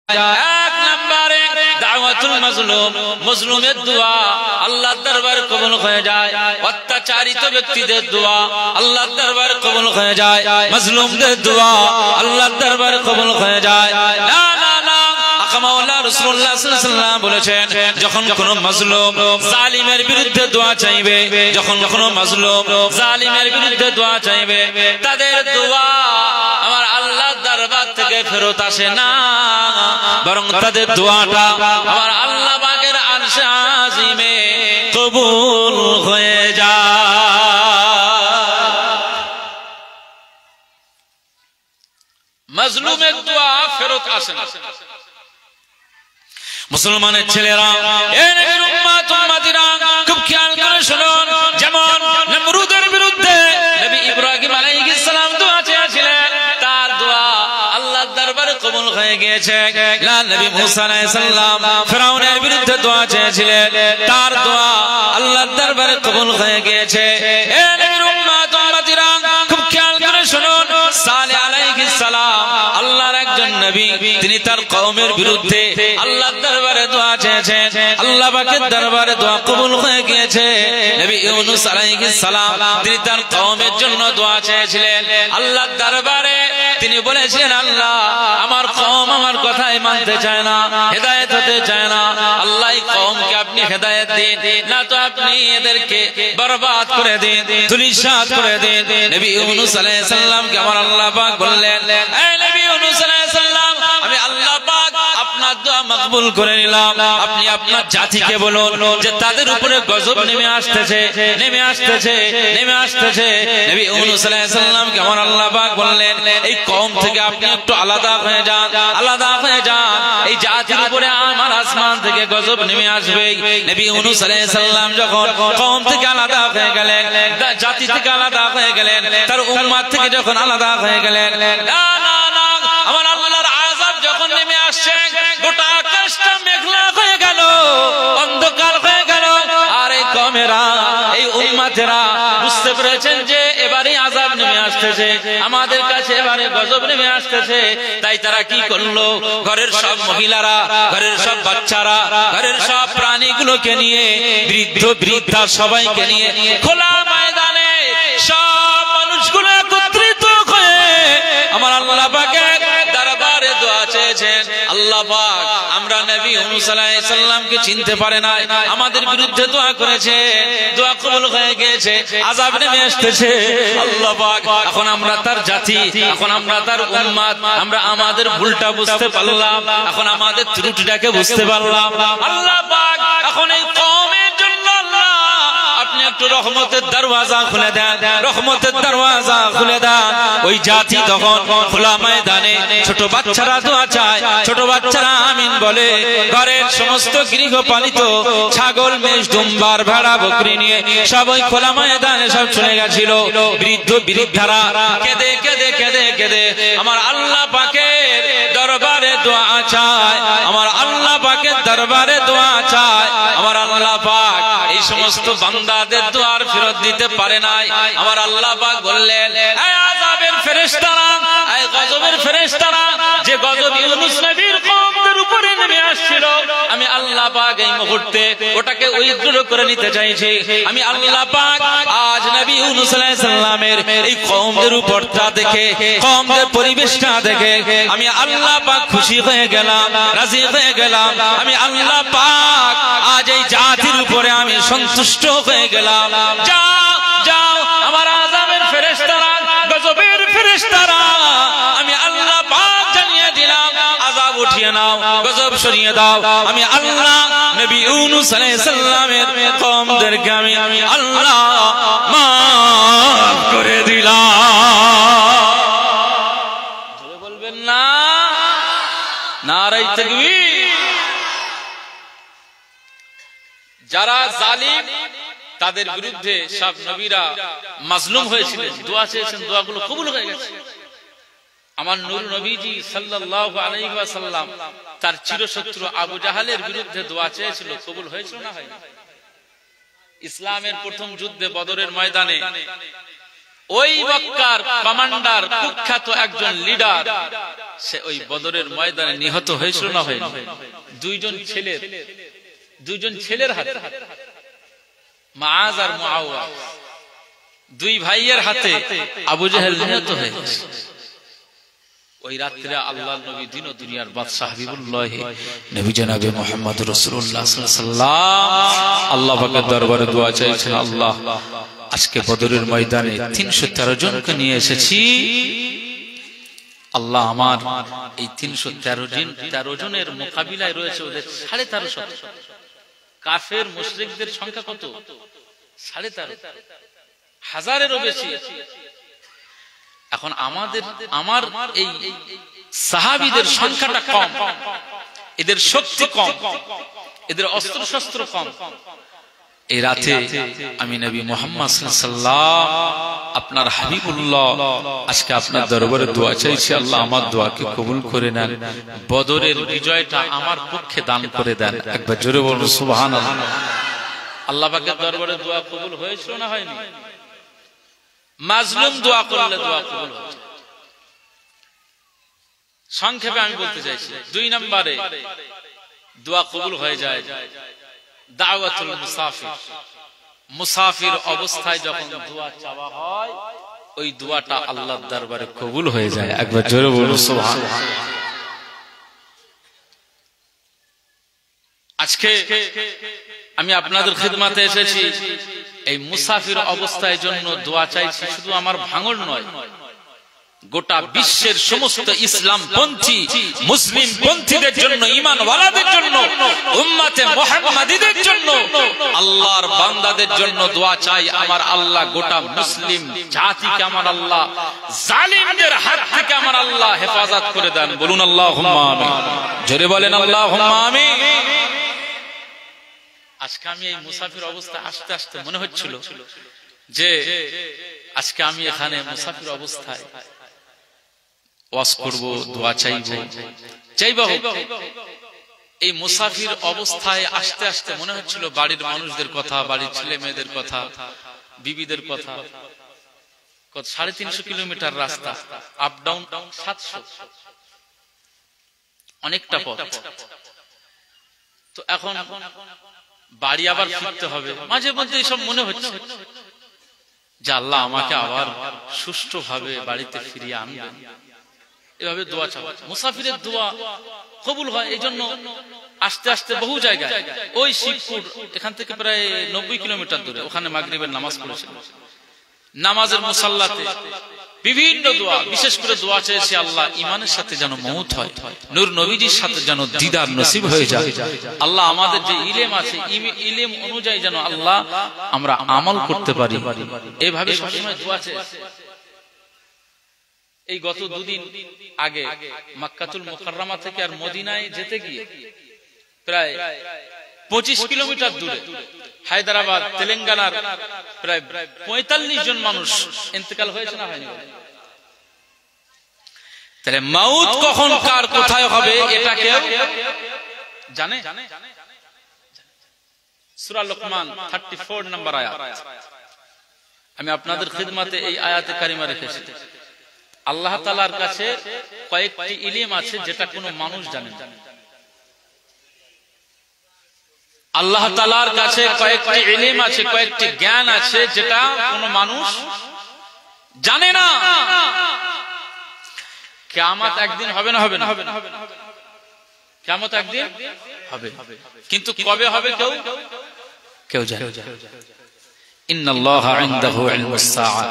এক নম্বরে দাওয়াতুল মাজলুম, মজলুমের দোয়া আল্লাহর দরবারে কবুল হয়ে যায়। অত্যাচারিত ব্যক্তিদের দোয়া আল্লাহর দরবারে কবুল হয়ে যায়। মজলুমদের দোয়া আল্লাহর দরবারে কবুল হয়ে যায়। না না না, আকামাউল্লাহ রাসূলুল্লাহ সাল্লাল্লাহু আলাইহি ওয়াসাল্লাম বলেছেন, যখন কোন মাজলুম জালিমের বিরুদ্ধে দোয়া চাইবে, যখন কোন মাজলুম জালিমের বিরুদ্ধে দোয়া চাইবে, তাদের দোয়া আমার আল্লাহর দরবার থেকে ফেরত আসে না, বরং তাদের দোয়াটা আমার আল্লাহ পাকের আরশে আজিমে কবুল হয়ে যায়। মাজলুমের দোয়া ফেরত আসে না। মুসলমানের ছেলেরা, এই নবীর উম্মত উম্মতিরা খুব খেয়াল করে শুনুন, যেমন নমরুদের বিরুদ্ধে নবী ইব্রাহিম আলাইহিস সালাম দোয়া চেয়েছিলেন, তার দোয়া আল্লাহর দরবারে কবুল হয়ে গিয়েছে। নবী মুসা আলাইহিস সালাম ফিরআউনের বিরুদ্ধে দোয়া চেয়েছিলেন, তার দোয়া আল্লাহর দরবারে কবুল হয়ে গিয়েছে। এই নবীর উম্মত উম্মতিরা খুব খেয়াল করে শুনুন, সালেহ আলাইহিস সালাম আল্লাহর একজন নবী, তিনি তার কওমের বিরুদ্ধে আল্লাহর দরবারে দোয়া চেয়েছেন, আল্লাহ পাকের দরবারে দোয়া কবুল হয়ে গিয়েছে। নবী ইউনূস আলাইহিস সালাম তিনি তার কওমের জন্য দোয়া চেয়েছিলেন, আল্লাহর দরবারে তিনি বলেছিলেন, আল্লাহ আমার কওম আমার কথাই মানতে চায় না, হেদায়েত হতে চায় না, আল্লাহ এই কওমকে আপনি হেদায়েত দিন, না তো আপনি এদেরকে বরবাদ করে দিন, ধূলিসাৎ করে দিন। নবী ইউনূস আলাইহিস সালামকে আমার আল্লাহ পাক বললেন, এই নবী ইউনূস আলাইহিস সালাম, আমি আল্লাহ পাক আপনার দোয়া মকবুল করে নিলাম, আপনি আপনার জাতিকে বলুন যে তাদের উপরে গজব নেমে আসতেছে, নেমে আসতেছে, নেমে আসতেছে। নবী ইউনূস আলাইহিস সালামকে আমার আল্লাহ পাক বললেন, এই কওম থেকে আপনি একটু আলাদা হয়ে যান, আলাদা হয়ে যান, এই জাতির উপরে আমার আসমান থেকে গজব নেমে আসবে। নবী ইউনূস আলাইহিস সালাম যখন কওম থেকে আলাদা হয়ে গেলেন, জাতি থেকে আলাদা হয়ে গেলেন, তার উম্মত থেকে যখন আলাদা হয়ে গেলেন, না না না, আমার আল্লাহর আযাব যখন নেমে আসছে, গোটা আকাশটা মেঘলা হয়ে গেল, অন্ধকার হয়ে গেল, আর এই কওমেরা, এই উম্মতেরা বুঝতে পেরেছেন যে এবারে আযাব নেমে আসতেছে, আমাদের কাছে এবারে গজব নেমে আসতেছে। তাই তারা কি করলো, ঘরের সব মহিলারা, ঘরের সব বাচ্চারা, ঘরের সব প্রাণীগুলোকে নিয়ে, বৃদ্ধ বৃদ্ধা সবাইকে নিয়ে খোলা ময়দানে সব মানুষগুলো একত্রিত হয়ে আমার আল্লাহ পাকের দরবারে দোয়া চেয়েছেন, আল্লাহ পাক আমরা নবী ইউনূস আলাইহিস সালামকে চিনতে পারে না, আমাদের বিরুদ্ধে দোয়া করেছে, দোয়া কবুল হয়ে গিয়েছে, আযাব নেমে আসতেছে, আল্লাহ পাক এখন আমরা তার জাতি, এখন আমরা তার উম্মত, আমরা আমাদের ভুলটা বুঝতে পারলাম, এখন আমাদের ত্রুটিটাকে বুঝতে পারলাম, আল্লাহ পাক এখন এই কওমের জন্য আল্লাহ আপনি একটু রহমতের দরওয়াজা খুলে দেন, রহমতের দরওয়াজা খুলে দেন। ওই জাতি তখন খোলা ময়দানে, ছোট বাচ্চারা দোয়া চায়, ছোট বাচ্চারা আমিন বলে, ঘরের সমস্ত গৃহপালিত ছাগল মেষ দুম্বার ভেড়া বকরি নিয়ে সবাই খোলা ময়দানে সব চলে গেছিল। বৃদ্ধ বৃদ্ধারা কেঁদে কেঁদে কেঁদে কেঁদে আমার আল্লাহ পাকের দরবারে দোয়া চায়, আমার আল্লাহ পাকের দরবারে দোয়া চায়। আমার আল্লাহ পাক এই সমস্ত বান্দাদের দোয়ার ফেরত দিতে পারে নাই। আমার আল্লাহ পাক বললেন, এই আযাবের ফেরেশতারা, এই গজবের ফেরেশতারা, যে গজব ইউনূস নবীর কওমদের উপরে নেমে আসছিল, আমি আল্লাহ পাক এই মুহূর্তে ওটাকে উইথড্র করে নিতে চাইছি। আমি আল্লাহ পাক আজ নবী ইউনূস আলাইহিস সালামের এই কওমদের উপরটা দেখে, কওমদের পরিবেশটা দেখে আমি আল্লাহ পাক খুশি হয়ে গেলাম, রাজি হয়ে গেলাম। আমি আল্লাহ পাক আজ এই জাতির উপরে আমি সন্তুষ্ট হয়ে গেলাম। যাও যাও আমার আযাবের ফেরেশতারা, গজবের ফেরেশতারা, আমি আল্লাহ পাক জানিয়ে দিলাম, আযাব উঠিয়ে নাও, গজব সরিয়ে দাও। আমি আল্লাহ নবী ইউনূস আলাইহিস সালামের কওমদেরকে আমি আল্লাহ মাফ করে দিলাম। বলবেন না, নারে তাকবীর। যারা জালিম তাদের বিরুদ্ধে সব নবীরা মাজলুম হয়েছিলেন, দোয়া চেয়েছেন, দোয়াগুলো কবুল হয়ে গেছে। আমার নূর নবীজি সাল্লাল্লাহু আলাইহি ওয়াসাল্লাম তার চিরশত্রু আবু জাহালের বিরুদ্ধে দোয়া চেয়েছিল, কবুল হয়েছিল না হয়নি? ইসলামের প্রথম যুদ্ধে বদরের ময়দানে ওই মক্কার কমান্ডার কুখ্যাত একজন লিডার সে ওই বদরের ময়দানে নিহত হয়েছিল না হয়নি? দুইজন ছেলের হাতে, মাআজ আর মুআওয়াজ, দুই ভাইয়ের হাতে আবু জেহেল নিহত হয়েছে। ওই রাত্রে আল্লাহর নবী দিন ও দুনিয়ার বাদশা হাবিবুল্লাহ নবী জনাবে মুহাম্মদ রাসূলুল্লাহ সাল্লাল্লাহু আলাইহি ওয়াসাল্লাম আল্লাহ পাকের দরবারে দোয়া চাইছেন, আল্লাহ আজকে বদরের ময়দানে ৩১৩ জনকে নিয়ে এসেছি, আল্লাহ আমার এই ৩১৩ জনের মোকাবিলায় রয়েছে ওদের ১৩৫০ কাফের মুশরিকদের সংখ্যা কত? ১৩৫০০ বেশি। এখন আমার এই সাহাবীদের সংখ্যাটা কম, এদের শক্তি কম, এদের অস্ত্র শস্ত্র কম। এই রাতে আমি নবী মুহাম্মদ সাল্লাল্লাহু আলাইহি ওয়াসাল্লাম আপনার হাবিবুল্লাহ আজকে আপনার দরবারে দোয়া চাইছি, আল্লাহ আমার দোয়াকে কবুল করে নেন, বদরের বিজয়টা আমার পক্ষে দান করে দেন। একবার জোরে বলুন সুবহানাল্লাহ। আল্লাহ পাকের দরবারে দোয়া কবুল হয়েছিল না হয়নি? মাজলুম দোয়া করলে দোয়া কবুল হয়। সংক্ষেপে আমি বলতে চাইছি, ২ নম্বরে দোয়া কবুল হয়ে যায় দাওয়াতুল মুসাফির। মুসাফির অবস্থায় যখন দোয়া চাওয়া হয় ওই দোয়াটা আল্লাহর দরবারে কবুল হয়ে যায়। একবার জোরে বলুন সুবহানাল্লাহ। আজকে আমি আপনাদের খিদমতে এসেছি এই মুসাফির অবস্থায় জন্য দোয়া চাইছি। শুধু আমার ভাঙড় নয়, গোটা বিশ্বের সমস্ত ইসলাম পন্থী মুসলিম পন্থীদের জন্য, ঈমানওয়ালাদের জন্য, উম্মতে মুহাম্মাদীদের জন্য, আল্লাহর বান্দাদের জন্য দোয়া চাই। আমার আল্লাহ গোটা মুসলিম জাতিকে আমার আল্লাহ জালিমদের হাত থেকে আমার আল্লাহ হেফাজত করে দেন। বলুন আল্লাহুম্মা আমিন। জোরে বলেন আল্লাহুম্মা আমিন। আজকে আমি এই মুসাফির অবস্থায় আসতে আসতে মনে হচ্ছিল যে আজকে আমি এখানে মুসাফির অবস্থায় ওয়াজ করব, দোয়া চাইব। এই মুসাফির অবস্থায় আসতে আসতে মনে হচ্ছিল বাড়ির মানুষদের কথা, বাড়ির ছেলে মেয়েদের কথা, বিবিদের কথা। ৩৫০ কিলোমিটার রাস্তা, আপ ডাউন ৭০০, অনেকটা পথ। তো এখন বাড়ি আবার ফিরতে হবে। মাঝে মধ্যে এসব মনে হচ্ছে যে আল্লাহ আমাকে আবার সুষ্ঠুভাবে বাড়িতে ফিরিয়ে আনবেন। এভাবে দোয়া চাওয়া, মুসাফিরের দোয়া কবুল হয়। এই জন্য আস্তে আস্তে বহু জায়গায়, ওই শিবপুর এখান থেকে প্রায় ৯০ কিলোমিটার দূরে, ওখানে মাগরিবের নামাজ পড়েছিল। নামাজের মুসাল্লাতে বিভিন্ন দোয়া, বিশেষ করে দোয়া চেয়েছি আল্লাহ ঈমানের সাথে যেন মওত হয়, নূর নবীজির সাথে যেন দিদার নসিব হয়ে যায়। আল্লাহ আমাদের যে ইলম আছে, ইলম অনুযায়ী যেন আল্লাহ আমরা আমল করতে পারি, এইভাবে সবসময় দোয়া চেয়েছি। এই গত ২ দিন আগে মক্কাতুল মুকাররমা থেকে আর মদিনায় যেতে গিয়ে প্রায় ২৫ কিলোমিটার দূরে হায়দ্রাবাদ, তেলেঙ্গানার প্রায় ৪৫ জন মানুষ ইন্তেকাল হয়েছে না হয়নি? তাহলে মওত কখন কার কোথায় হবে এটা কেউ জানে? সূরা লোকমান 34 নম্বর আয়াত। আমি আপনাদের খিদমতে এই আয়াতে কারিমা রেখেছি। আল্লাহ তাআলার কাছে কয়েকটি ইলম আছে যেটা কোনো মানুষ জানে না। আল্লাহ তাআলার কাছে কয়েকটি ইলম আছে, কয়েকটি জ্ঞান আছে যেটা কোনো মানুষ জানে না। কিয়ামত একদিন হবে না? হবে না? কিয়ামত একদিন হবে, কিন্তু কবে হবে কেউ জানে না। ইন্নাল্লাহা ইনদাহু ইলমুস সাআ।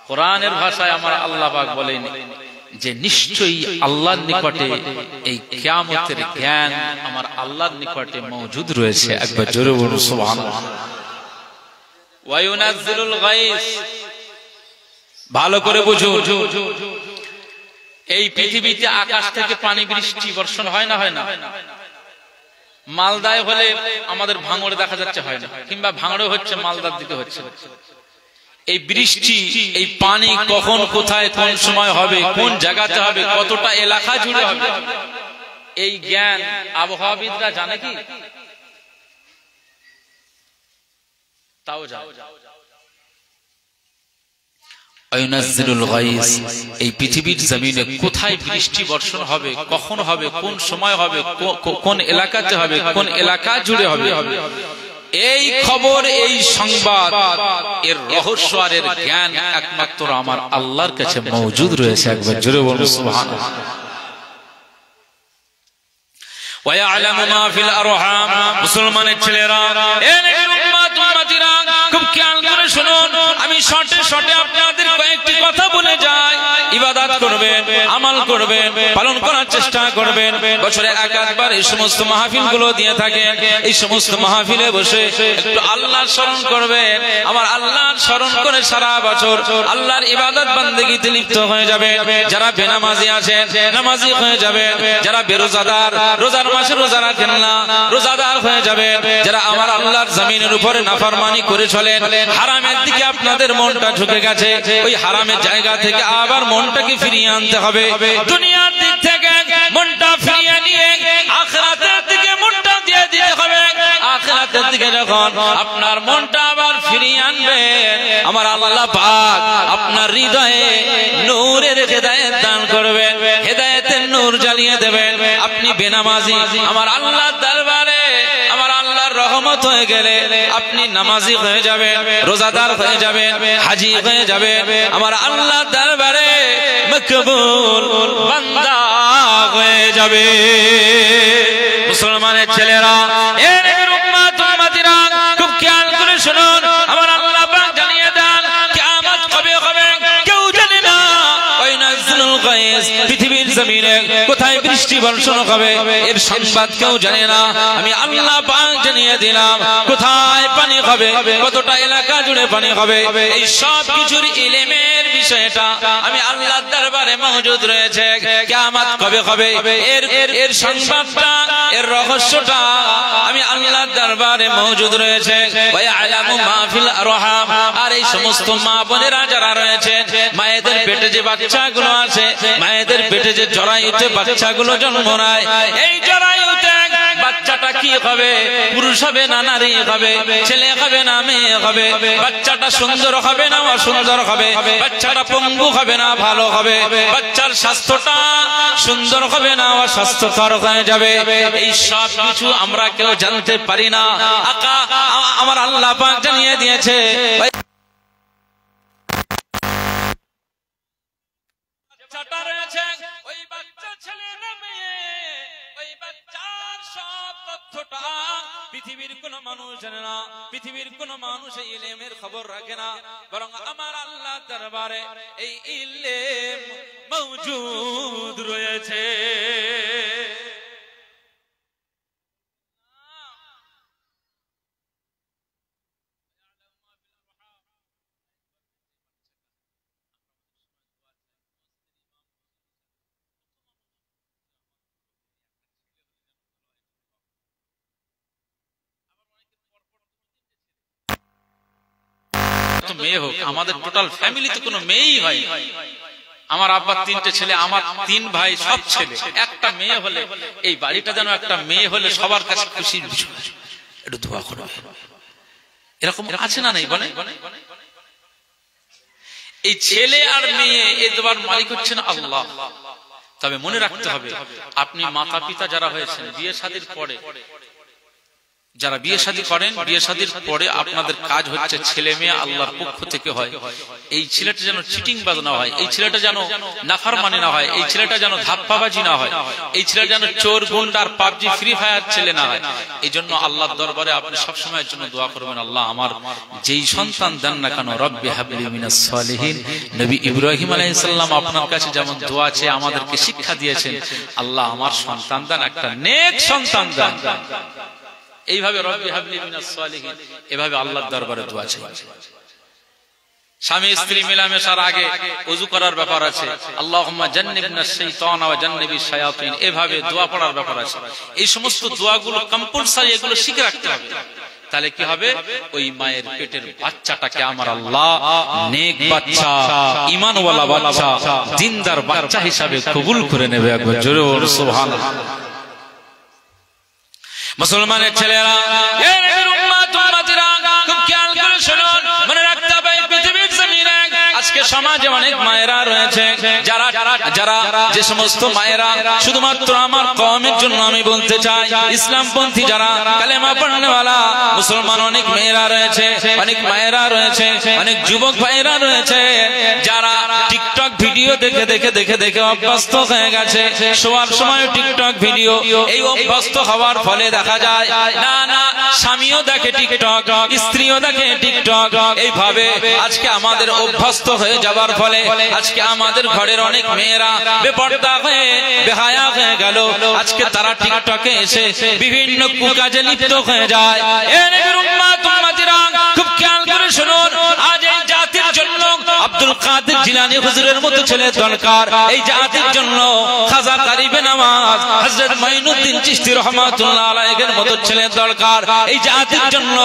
কোরআনের ভাষায় আমার আল্লাহ পাক বলেন যে নিশ্চয়ই আল্লাহর নিকটে এই কিয়ামতের জ্ঞান আমার আল্লাহর নিকটে মওজুদ রয়েছে। একবার জোরে বলুন সুবহানাল্লাহ। ওয়া ইউনাজ্জিলুল গায়স, ভালো করে বুঝুন, এই পৃথিবীতে আকাশ থেকে পানি বৃষ্টি বর্ষণ হয় না? হয় না? মালদায় হলে আমাদের ভাঙড়ে দেখা যাচ্ছে হয় না, কিংবা ভাঙড়ে হচ্ছে, মালদার দিকে হচ্ছে। এই বৃষ্টি, এই পানি কখন, কোথায়, কোন সময় হবে, কোন জায়গাতে হবে, কতটা এলাকা জুড়ে হবে, এই জ্ঞান আবহাওয়াবিদরা জানে কি? তাও জানে। আয়ুনাজ্জিলুল গায়স, এই পৃথিবীর জমিনে কোথায় বৃষ্টি বর্ষণ হবে, কখন হবে, কোন সময় হবে, কোন এলাকাতে হবে, কোন এলাকা জুড়ে হবে, এই খবর, এই সংবাদ, এর রহস্য আর এর জ্ঞান একমাত্র আমার আল্লাহর কাছে মওজুদ রয়েছে। একবার জোরে বলুন সুবহানাল্লাহ। ওয়ায়ালামু মা ফিল আরহাম, মুসলমানের ছেলেরা, এ নবীর উম্মত উম্মতিরা, খুব খেয়াল করে শুনুন। আমি শর্টে শর্টে আপনাদের কয়েকটি কথা বলে যাই। ইবাদত করবেন, আমল করবেন, পালন করার চেষ্টা করবেন। বছরে একবার এই সমস্ত মাহফিলগুলো দিয়ে থাকেন। এই সমস্ত মাহফিলে বসে একটু আল্লাহর স্মরণ করবেন। আমার আল্লাহর স্মরণ করে সারা বছর আল্লাহর ইবাদত বান্দেগিতে লিপ্ত হয়ে যাবেন। যারা বেনামাজি আছেন, নামাজি হয়ে যাবেন। যারা বেরোজাদার, রোজার মাসে রোজা রাখেন না, রোজাদার হয়ে যাবেন। যারা আমার আল্লাহর জমিনের উপরে নাফরমানি করে চলেন, হারামের দিকে আপনাদের মনটা ঝুঁকে গেছে, ওই হারামের জায়গা থেকে আবার মনটাকে ফিরিয়ে আনতে হবে। দুনিয়ার দিক থেকে মনটা ফিরিয়ে নিয়ে আখিরাতের দিকে মনটা দিয়ে দিতে হবে। আখিরাতের দিকে যখন আপনার মনটা আবার ফিরিয়ে আনবেন, আমার আল্লাহ পাক আপনার হৃদয়ে নূরের হেদায়েত দান করবেন, হেদায়েতের নূর জ্বালিয়ে দেবেন। আপনি বেনামাজি, আমার আল্লাহর দরবারে আমার আল্লাহর রহমত হয়ে গেলে আপনি নামাজি হয়ে যাবেন, রোজাদার হয়ে যাবেন, হাজী হয়ে যাবেন। আমার আল্লাহর দরবারে মকবুল বান্দা হয়ে যাবে। মুসলমানের ছেলেরা, এ নবীর উম্মত উম্মতিরা, খুব খেয়াল করে শুনুন। আমার আল্লাহ পাক জানিয়ে দেন কিয়ামত কবে হবে কেউ জানে না। ওয়াইনাজ্জিলুল গায়স, পৃথিবীর জমিনে কোথায় বৃষ্টি বর্ষণ হবে এর সংবাদ কেউ জানে না। আমি আল্লাহ পাক জানিয়ে দিলাম কোথায় পানি হবে, কতটা এলাকা জুড়ে পানি হবে, এই সব কিছুর ইলমের বিষয়টা আমি আল্লাহর দরবারে মওজুদ রয়েছে। কিয়ামত কবে হবে এর সংবাদটা, এর রহস্যটা আমি আল্লাহর দরবারে মওজুদ রয়েছে। ওয়ায়ালামু মা ফিল আরহাম, আর এই সমস্ত মা বোনেরা যারা রয়েছে, মায়েদের পেটে যে বাচ্চাগুলো আছে, মায়েদের পেটে যে জরায়ুতে বাচ্চাগুলো জন্ম নেয়, এই জরায়ুতে বাচ্চাটা কি হবে, পুরুষ হবে না নারী হবে, ছেলে হবে না মেয়ে হবে, বাচ্চাটা সুন্দর হবে না অসুন্দর হবে, বাচ্চাটা পঙ্গু হবে না ভালো হবে, বাচ্চার স্বাস্থ্যটা সুন্দর হবে না অস্বাস্থ্যকর হয়ে যাবে, এই সব কিছু আমরা কেউ জানতে পারি না। আমার আল্লাহ পাক জানিয়ে দিয়েছে। বাচ্চাটা রয়েছে, ওই বাচ্চা ছেলে না মেয়ে, ওই বাচ্চার সব তথ্যটা পৃথিবীর কোন মানুষ জানে না, পৃথিবীর কোন মানুষ এই ইলমের খবর রাখে না, বরং আমার আল্লাহ দরবারে এই ইলম মওজুদ রয়েছে। মেয়ে হোক, আমাদের টোটাল ফ্যামিলিতে কোনো মেয়েই হয়। আমার আব্বার 3টে ছেলে, আমার 3 ভাই, সব ছেলে। একটা মেয়ে হলে এই বাড়িটা যেন একটা মেয়ে হলে সবার কাছে খুশির বিষয়। একটু দোয়া করবে, এরকম আছে না নাই বলে? এই ছেলে আর মেয়ে এই দুবার মালিক হচ্ছেন আল্লাহ। তবে মনে রাখতে হবে, আপনি মাতা পিতা যারা হয়েছেন, বিয়ে শাদীর পরে যারা বিয়ে শাদী করেন, বিয়ে শাদীর পরে আপনাদের কাজ হচ্ছে ছেলে মেয়ে আল্লাহর পক্ষ থেকে হয়। এই ছেলেটা যেন চিটিং বাজ না হয়, এই ছেলেটা যেন নাফরমানি না হয়, এই ছেলেটা যেন ধাপ্পাবাজি না হয়, এই ছেলেটা যেন চোর গুন্ডার পাবজি ফ্রি ফায়ার ছেলে না হয়। এই জন্য আল্লাহর দরবারে আপনি সবসময়ের জন্য দোয়া করবেন, আল্লাহ আমার যেই সন্তান দেন না কেন রব্বি হাবলি মিনাস সালিহিন। নবী ইব্রাহিম আলাইহিস সালাম আপনার কাছে যেমন দোয়া চেয়ে আমাদেরকে শিক্ষা দিয়েছেন, আল্লাহ আমার সন্তান দেন, একটা নেক সন্তান দেন। এইভাবে রব্বি হাবলি মিনাস সালিহিন, এভাবে আল্লাহর দরবারে দোয়া চাই। স্বামী স্ত্রী মেলামেশার আগে ওযু করার ব্যাপার আছে, আল্লাহুম্মা জান্নিবনা শাইতানা ওয়া জান্নিবিশ শায়াতিন, এভাবে দোয়া পড়ার ব্যাপার আছে। এই সমস্ত দোয়াগুলো কম্পালসরি, এগুলো শিখে রাখতে হবে। তাহলে কি হবে, ওই মায়ের পেটের বাচ্চাটাকে আমার আল্লাহ নেক বাচ্চা, ঈমানওয়ালা বাচ্চা, দিনদার বাচ্চা হিসাবে কবুল করে নেবে। একবার জোরে বলুন সুবহানাল্লাহ। মুসলমানের ছেলেরা, এ নবীর উম্মত উম্মতিরা, খুব খেয়াল করে শুনুন। মনে রাখতে হবে পৃথিবীর জমিনে আজকে সমাজে অনেক মায়েরা রয়েছে যারা যারা যে সমস্ত মায়েরা শুধুমাত্র আমার কওমের জন্য আমি বলতে চাই, ইসলামপন্থী যারা কালেমা পড়নেওয়ালা মুসলমান অনেক মেয়েরা রয়েছে, অনেক মায়েরা রয়েছে, অনেক যুবক ভাইরা রয়েছে যারা টিকটক ভিডিও দেখে দেখে দেখে দেখে অভ্যস্ত হয়ে গেছে। শোয়ার সময় টিকটক ভিডিও, এই অভ্যস্ত হওয়ার ফলে দেখা যায় না না স্বামীও দেখে টিকটক, স্ত্রীও দেখে টিকটক। এইভাবে আজকে আমাদের অভ্যস্ত হয়ে যাবার ফলে আজকে আমাদের ঘরের অনেক মেয়েরা বেপর্দা হয়ে বেহায়া হয়ে গেল। আজকে তারা টিকটকে এসে বিভিন্ন কুকাজে লিপ্ত হয়ে যায়। খুব খেয়াল করে শুনুন, আজ এই জাতির জন্য আব্দুল কাদের জিলানী হুজুরের মতো ছেলে দরকার, এই জাতির জন্য খাজা কারিবে নামাজ হযরত মাইনুদ্দিন চিশতি রাহমাতুল্লাহ আলাইহির মতো ছেলে দরকার, এই জাতির জন্য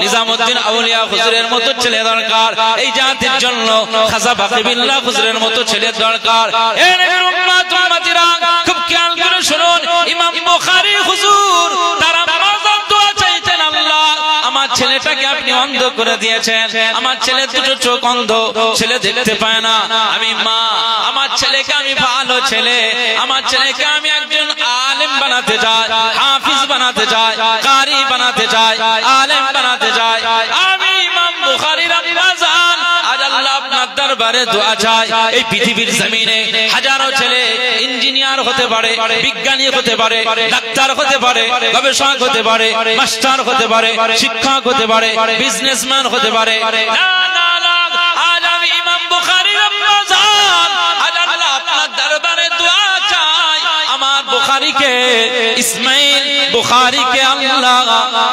নিজামউদ্দিন আউলিয়া হুজুরের মতো ছেলে দরকার, এই জাতির জন্য খাজা বাকিবিল্লাহ হুজুরের মতো ছেলে দরকার। এ নবীর উম্মত উম্মতিরা খুব খেয়াল করে শুনুন, ইমাম বুখারী হুজুর তারা নামাজের দোয়া চাইতেন, আল্লাহ আমার ছেলেটাকে আপনি অন্ধ করে দিয়েছেন, আমার ছেলে দুটো চোখ অন্ধ, ছেলে দেখতে পায় না, আমি মা আমার ছেলেকে আমি ভালো ছেলে, আমার ছেলেকে আমি একজন আলেম বানাতে চাই, হাফিজ বানাতে চাই, কারি বানাতে চাই, আলেম বানাতে চাই। আমি ইমাম বুখারীর আম্মাজান আজ আল্লাহ আপনার দরবারে দোয়া চাই, এই পৃথিবীর জমিনে হাজারো ছেলে ইঞ্জিনিয়ার হতে পারে, বিজ্ঞানী হতে পারে, ডাক্তার হতে পারে, গবেষক হতে পারে, মাস্টার হতে পারে, শিক্ষক হতে পারে, বিজনেসম্যান হতে পারে। না না না, আজ আমি ইমাম বুখারীর আম্মাজান আজ আল্লাহ আপনার দরবারে দোয়া চাই, আমার বুখারীকে ইসমাইল বুখারীকে আল্লাহ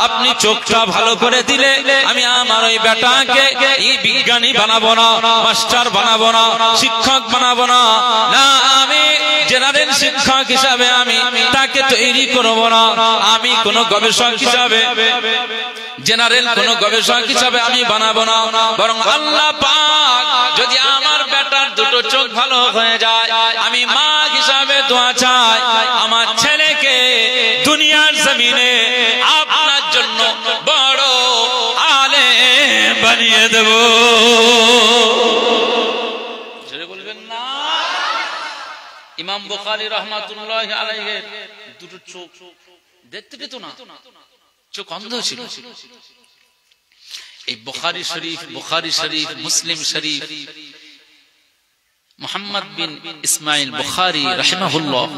আপনি চোখটা ভালো করে দিলে আমি আমার ওই বেটাকে এই বিজ্ঞানী বানাবো না, মাস্টার বানাবো না, শিক্ষক বানাবো না, না আমি জেনারেল শিক্ষক হিসাবে আমি তাকে তৈরি করবো না, আমি কোন গবেষক হিসাবে জেনারেল কোন গবেষক হিসাবে আমি বানাবো না, বরং আল্লাহ পাক যদি আমার বেটার দুটো চোখ ভালো হয়ে যায়, আমি মা হিসাবে দোয়া চাই আমার ছেলেকে দুনিয়ার জমিনে আপনার জন্য বড় আলেম বানিয়ে দেব। বলবেন না? ইমাম বুখারী রাহমাতুল্লাহি আলাইহির দুটো চোখ দেখতে পেত না, চোখ অন্ধ ছিল। এই বুখারী শরীফ, মুসলিম শরীফ, মুহাম্মদ বিন ইসমাইল বুখারী রাহিমাহুল্লাহ,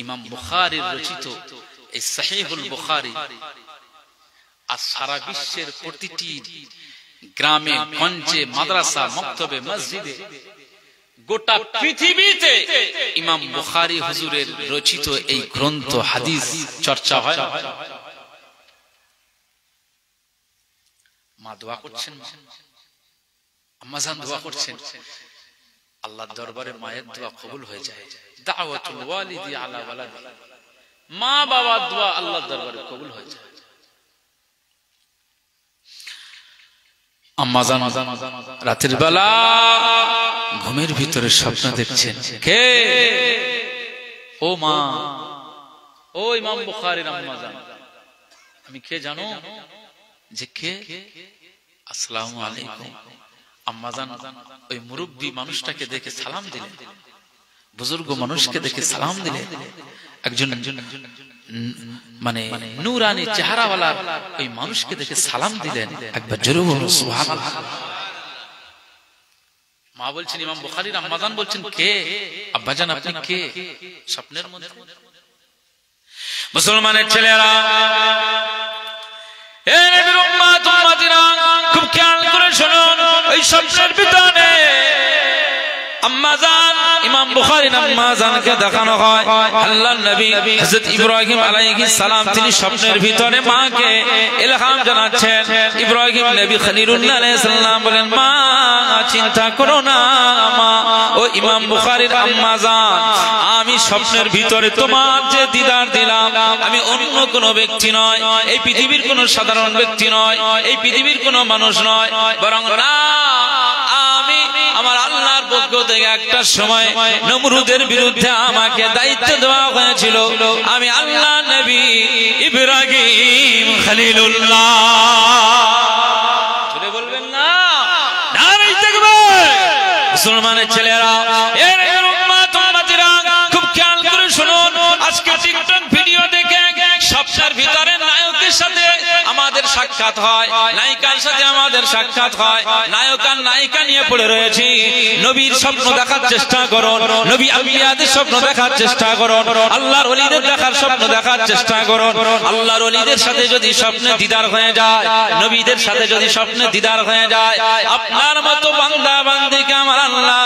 ইমাম বুখারীর রচিত এই সহিহুল বুখারী আজ সারা বিশ্বের প্রতিটি গ্রামে গঞ্জে, মাদ্রাসা, মক্তবে, মসজিদে, গোটা পৃথিবীতে ইমাম বুখারী হুজুরের রচিত এই গ্রন্থ হাদিস চর্চা হয়। মা দোয়া করছেন, আম্মাজান দোয়া করছেন, আল্লাহর দরবারে মায়ের দোয়া কবুল হয়ে যায়। দাওয়াতুল ওয়ালিদি আলা ওয়ালাদি, মা বাবার দোয়া আল্লাহর দরবারে কবুল হয়ে যায়। আম্মাজান রাতের বেলা ঘুমের ভিতরে স্বপ্ন দেখছেন, কে? ও মা, ও ইমাম বুখারীর আম্মাজান, আমি কে জানো? যে কে? আসসালামু আলাইকুম। আম্মাজান ওই মুরব্বী মানুষটাকে দেখে সালাম দিলেন, বুজুর্গ মানুষকে দেখে সালাম দিলেন, একজন মানে নূরানি চেহারাওয়ালা ওই মানুষকে দেখে সালাম দিলেন। একবার জোরে বলুন সুবহানাল্লাহ। মা বলছেন, ইমাম বুখারীর আম্মাজান বলছেন, কে? আব্বাজান আপনি কে? স্বপ্নের মধ্যে মুসলমানের ছেলেরা, এ নবীর উম্মত উম্মতিরা খুব খেয়াল করে শুনুন, ওই স্বপ্নের ভিতরে আম্মাজান ইমাম বুখারীর আম্মাজানকে দেখানো হয় আল্লাহর নবী হযরত ইব্রাহিম আলাইহিস সালাম, তিনি স্বপ্নের ভিতরে মাকে ইলহাম জানাচ্ছেন। ইব্রাহিম নবী খলিলুল্লাহ আলাইহিস সালাম বলেন, মা চিন্তা করো না মা, ও ইমাম বুখারীর আম্মাজান, আমি স্বপ্নের ভিতরে তোমার যে দিদার দিলাম, আমি অন্য কোন ব্যক্তি নয়, এই পৃথিবীর কোন সাধারণ ব্যক্তি নয়, এই পৃথিবীর কোন মানুষ নয়, বরং না আমি আমার আল্লাহর পক্ষ থেকে একটা সময় নমরুদের বিরুদ্ধে আমাকে দায়িত্ব দেওয়া হয়েছিল, আমি আল্লাহ নবী ইব্রাহিম খলিলুল্লাহ। বলবেন না? নারে তাকবীর। মুসলমানের ছেলেরা, এর উম্মত উম্মতিরা খুব খেয়াল করে শুনুন। আজকে টিকটক ভিডিও দেখে স্বপ্নের ভিতরে নায়কের সাথে আমাদের সাক্ষাৎ হয়, নায়িকার সাথে আমাদের সাক্ষাৎ হয়, নায়ক আর নায়িকা নিয়ে পড়ে রয়েছি। নবীর স্বপ্ন দেখার চেষ্টা করুন, নবী আম্বিয়াদের স্বপ্ন দেখার চেষ্টা করুন, আল্লাহর ওলিদের দেখার স্বপ্ন দেখার চেষ্টা করুন। আল্লাহর ওলিদের সাথে যদি স্বপ্নে দিদার হয়ে যায়, নবীদের সাথে যদি স্বপ্নে দিদার হয়ে যায়, আপনার মতো বান্দা বান্দিকে আমার আল্লাহ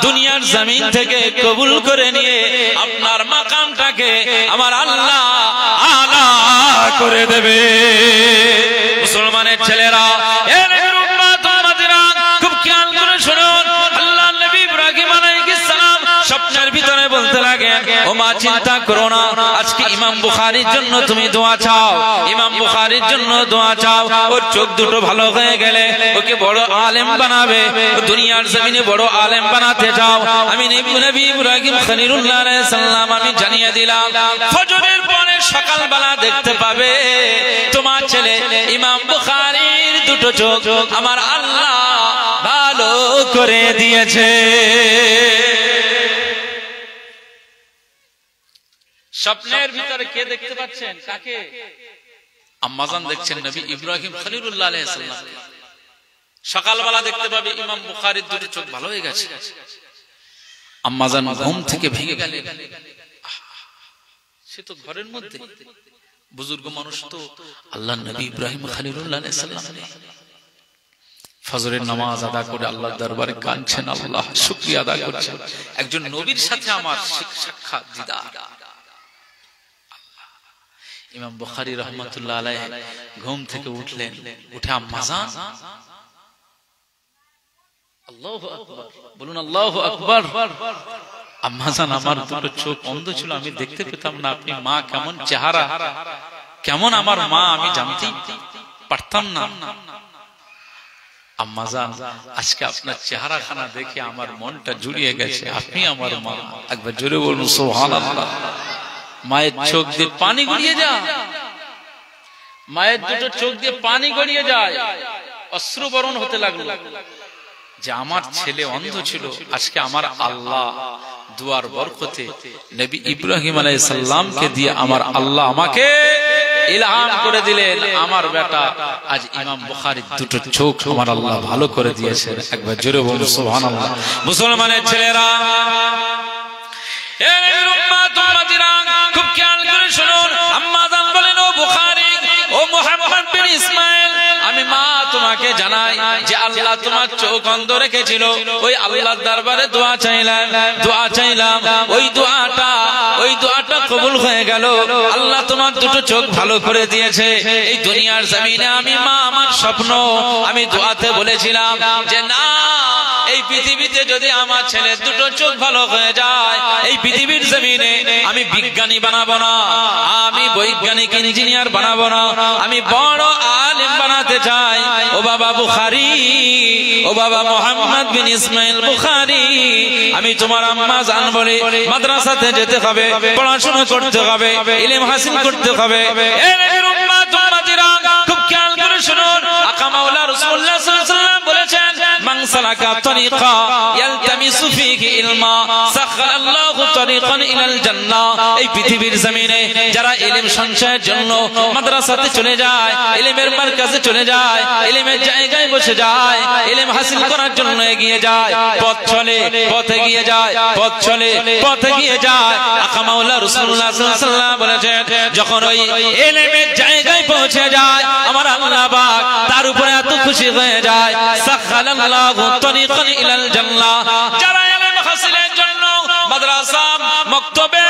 দুনিয়ার জমিন থেকে কবুল করে নিয়ে আপনার মাকামটাকে আমার আল্লাহ আলা করে দেবে। মুসলমানের ছেলেরা, এর উম্মত উম্মতিরা খুব খেয়াল করে শুনুন। আল্লাহ নবী ইব্রাহিম আলাইহিস সালাম স্বপ্নের ভিতরে বলতে লাগে, ও মা চিন্তা করো না, আজকে ইমাম বুখারীর জন্য তুমি দোয়া চাও, ইমাম বুখারীর জন্য দোয়া চাও। ওর চোখ দুটো ভালো হয়ে গেলে ওকে বড় আলেম বানাবে, দুনিয়ার জমিনে বড় আলেম বানাতে চাও। আমি নবী ইব্রাহিম খলিলুল্লাহ আলাইহিস সালাম আমি জানিয়ে দিলাম, ফজরের পরে সকালবেলা দেখতে পাবে তোমার ছেলে ইমাম বুখারীর দুটো চোখ আমার আল্লাহ ভালো করে দিয়েছে। স্বপ্নের ভিতরে কে দেখতে পাচ্ছেন? কাকে? আম্মাজান দেখছেন নবী ইব্রাহিম খলিলুল্লাহ আলাইহিস সালাম। সকালবেলা দেখতে পাবে ইমাম বুখারীর দুটো চোখ ভালো হয়ে গেছে। আম্মাজান ঘুম থেকে ভেঙে গেলেন। সে তো ঘরের মধ্যে, বুজুর্গ মানুষ তো, আল্লাহ নবী ইব্রাহিম খলিলুল্লাহ আলাইহিস সালাম ফজরের নামাজ আদা করে আল্লাহর দরবারে কাঁদছেন, আল্লাহ শুকরিয়া আদা করছেন, একজন নবীর সাথে আমার সাক্ষাৎ দিদার। ইমাম বুখারী রাহমাতুল্লাহ আলাইহি ঘুম থেকে উঠলেন, উঠে আম্মাজান, আল্লাহু আকবার বলুন, আল্লাহু আকবার। আম্মাজান, আমার দুটো চোখ অন্ধ ছিল, আমি দেখতে পেতাম না আপনি মা কেমন চেহারা, কেমন আমার মা আমি জানতেই পারতাম না। আম্মাজান, আজকে আপনার চেহারা খানা দেখে আমার মনটা জুড়িয়ে গেছে, আপনি আমার মা। একবার জোরে বলুন সুবহানাল্লাহ। মায়ের চোখ দিয়ে পানি গড়িয়ে যায়, মায়ের দুটো চোখ দিয়ে পানি গড়িয়ে যায়, অশ্রুবরণ হতে লাগলো যে আমার ছেলে অন্ধ ছিল, আজকে আমার আল্লাহ দুয়ার বরকতে নবী ইব্রাহিম আলাইহিস সালামকে দিয়ে আমার আল্লাহ আমাকে ইলহাম করে দিলেন, আমার বেটা আজ ইমাম বুখারীর দুটো চোখ আমার আল্লাহ ভালো করে দিয়েছেন। একবার জোরে বলুন সুবহানাল্লাহ। মুসলমানের ছেলেরা, এই উম্মত উম্মতিরা খুব খেয়াল করে শুনুন। আম্মাজান বলেন, ও বুখারী, ও মুহাম্মদ বিন ইসমাইল, আমি মা তোমাকে জানাই যে আল্লাহ তোমার চোখ অন্ধ রেখেছিল, ওই আল্লাহর দরবারে দোয়া চাইলাম, ওই দোয়াটা কবুল হয়ে গেল, আল্লাহ তোমার দুটো চোখ ভালো করে দিয়েছে। এই দুনিয়ার জমিনে আমি মা আমার স্বপ্ন আমি দোয়াতে বলেছিলাম যে না, এই পৃথিবীতে যদি আমার ছেলের দুটো চোখ ভালো হয়ে যায়, এই পৃথিবীর জমিনে আমি বিজ্ঞানী বানাবো না, আমি বৈজ্ঞানিক ইঞ্জিনিয়ার বানাবো না, আমি বড় আলেম বানাতে চাই। ও বাবা বুখারী, ও বাবা মুহাম্মদ বিন ইসমাইল বুখারী, আমি তোমার আম্মাজান বলে মাদ্রাসাতে যেতে হবে, পড়াশোনা করতে হবে, ইলম হাসিল করতে হবে। এই উম্মত উম্মতিরা খুব খেয়াল করে শুনুন। আকা মাওলা রাসূলুল্লাহ সাল্লাল্লাহু আলাইহি ওয়াসাল্লাম বলেছেন, মান সালাকা তরিকা ইয়ালতামিসু ফীহি ইলমা সাখারাল্লাহু তরিকান ইলাল জান্নাহ। এই পৃথিবীর জমিনে যারা ইলম সঞ্চয়ের জন্য মাদ্রাসাতে চলে যায়, ইলমের মারকাজে চলে যায়, ইলমের জায়গায় বসে যায়, ইলম হাসিল করার জন্য এগিয়ে যায়, পথে গিয়ে যায়, আকা মাওলা রাসূলুল্লাহ সাল্লাল্লাহু আলাইহি ওয়াসাল্লাম বলেছেন, যখন ওই ইলমের জায়গায় পৌঁছে যায় আমার আল্লাহ পাক তার উপরে এত খুশি হয়ে যায়, সাখারাল্লাহু তরিকান ইলাল জান্নাহ। যারা ইলম হাসিলের জন্য মাদ্রাসা মক্তবে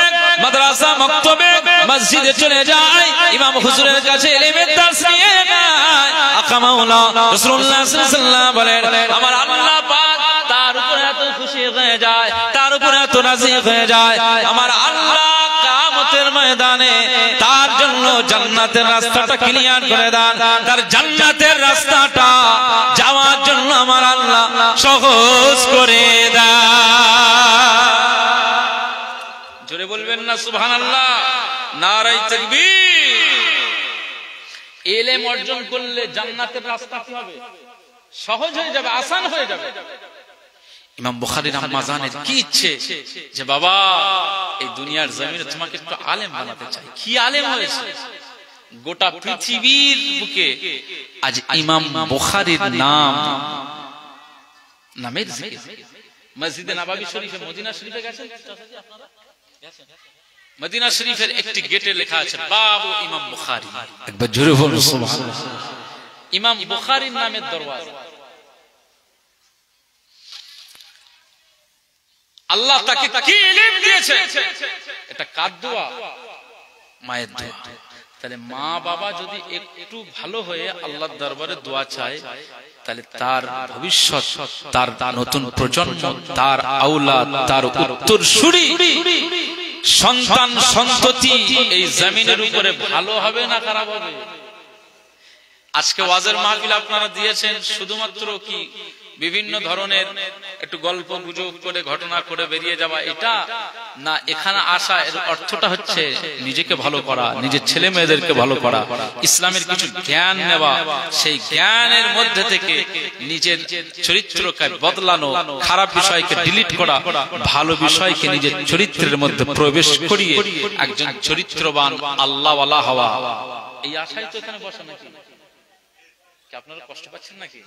মসজিদে চলে যায়, ইমাম হুজুরের কাছে ইলমের দার্স নিয়ে নেয়, আকা মাওলা রাসূলুল্লাহ সাল্লাল্লাহু আলাইহি ওয়াসাল্লাম বলেন, আমার আল্লাহ পাক তার উপরে এত খুশি হয়ে যায়, তার উপরে এত রাজি হয়ে যায়, আমার আল্লাহ কিয়ামতের ময়দানে তার জন্য জান্নাতের রাস্তাটা ক্লিয়ার করে দেন, তার জান্নাতের রাস্তাটা যাওয়ার জন্য আমার আল্লাহ সহজ করে দেন। জোরে বলবেন না সুবহানাল্লাহ, নারায়ে তাকবীর। ইলম অর্জন করলে জান্নাতের রাস্তা কি হবে? সহজ হয়ে যাবে, আসান হয়ে যাবে। ইমাম বুখারীর আম্মা জানের কি ইচ্ছে যে বাবা এই দুনিয়ার জমিনে তোমাকে একটু আলেম বানাতে চাই। কি আলেম হয়েছে গোটা পৃথিবীর বুকে আজ ইমাম বুখারীর নামের জিকির। মসজিদে নববী শরীফে, মদিনা শরীফে গেছেন আপনারা? মদিনা শরীফের একটি গেটে লেখা আছে বাবু ইমাম বুখারী। একবার জোরে বলুন সুবহানাল্লাহ। ইমাম বুখারীর নামের দরওয়াজা। আল্লাহ তাকে কি ইলম দিয়েছে, এটা কার দোয়া? মায়ের দোয়া। তাহলে মা বাবা যদি একটু ভালো হয়ে আল্লাহর দরবারে দোয়া চায়, তাহলে তার ভবিষ্যৎ, তার নতুন প্রজন্ম, তার আওলাদ, তার উত্তরসূরি সন্তান সন্ততি এই জমিনের উপরে ভালো হবে না খারাপ হবে? আজকে ওয়াজের মাহফিল আপনারা দিয়েছেন শুধুমাত্র কি বিভিন্ন ধরনের একটু গল্প গুজব করে ঘটনা করে বেরিয়ে যাওয়া এটা না, এখানে আসা এর অর্থটা হচ্ছে নিজেকে ভালো করা, নিজের ছেলে মেয়েদেরকে ভালো করা, ইসলামের কিছু জ্ঞান নেওয়া, সেই জ্ঞানের মধ্যে থেকে নিজের চরিত্রকে বদলানো, খারাপ বিষয়কে ডিলিট করা, ভালো বিষয়কে নিজের চরিত্রের মধ্যে প্রবেশ করিয়ে একজন চরিত্রবান আল্লাহওয়ালা হওয়া। এই আশাই তো এখানে বসা নাকি? আপনারা কষ্ট পাচ্ছেন নাকি?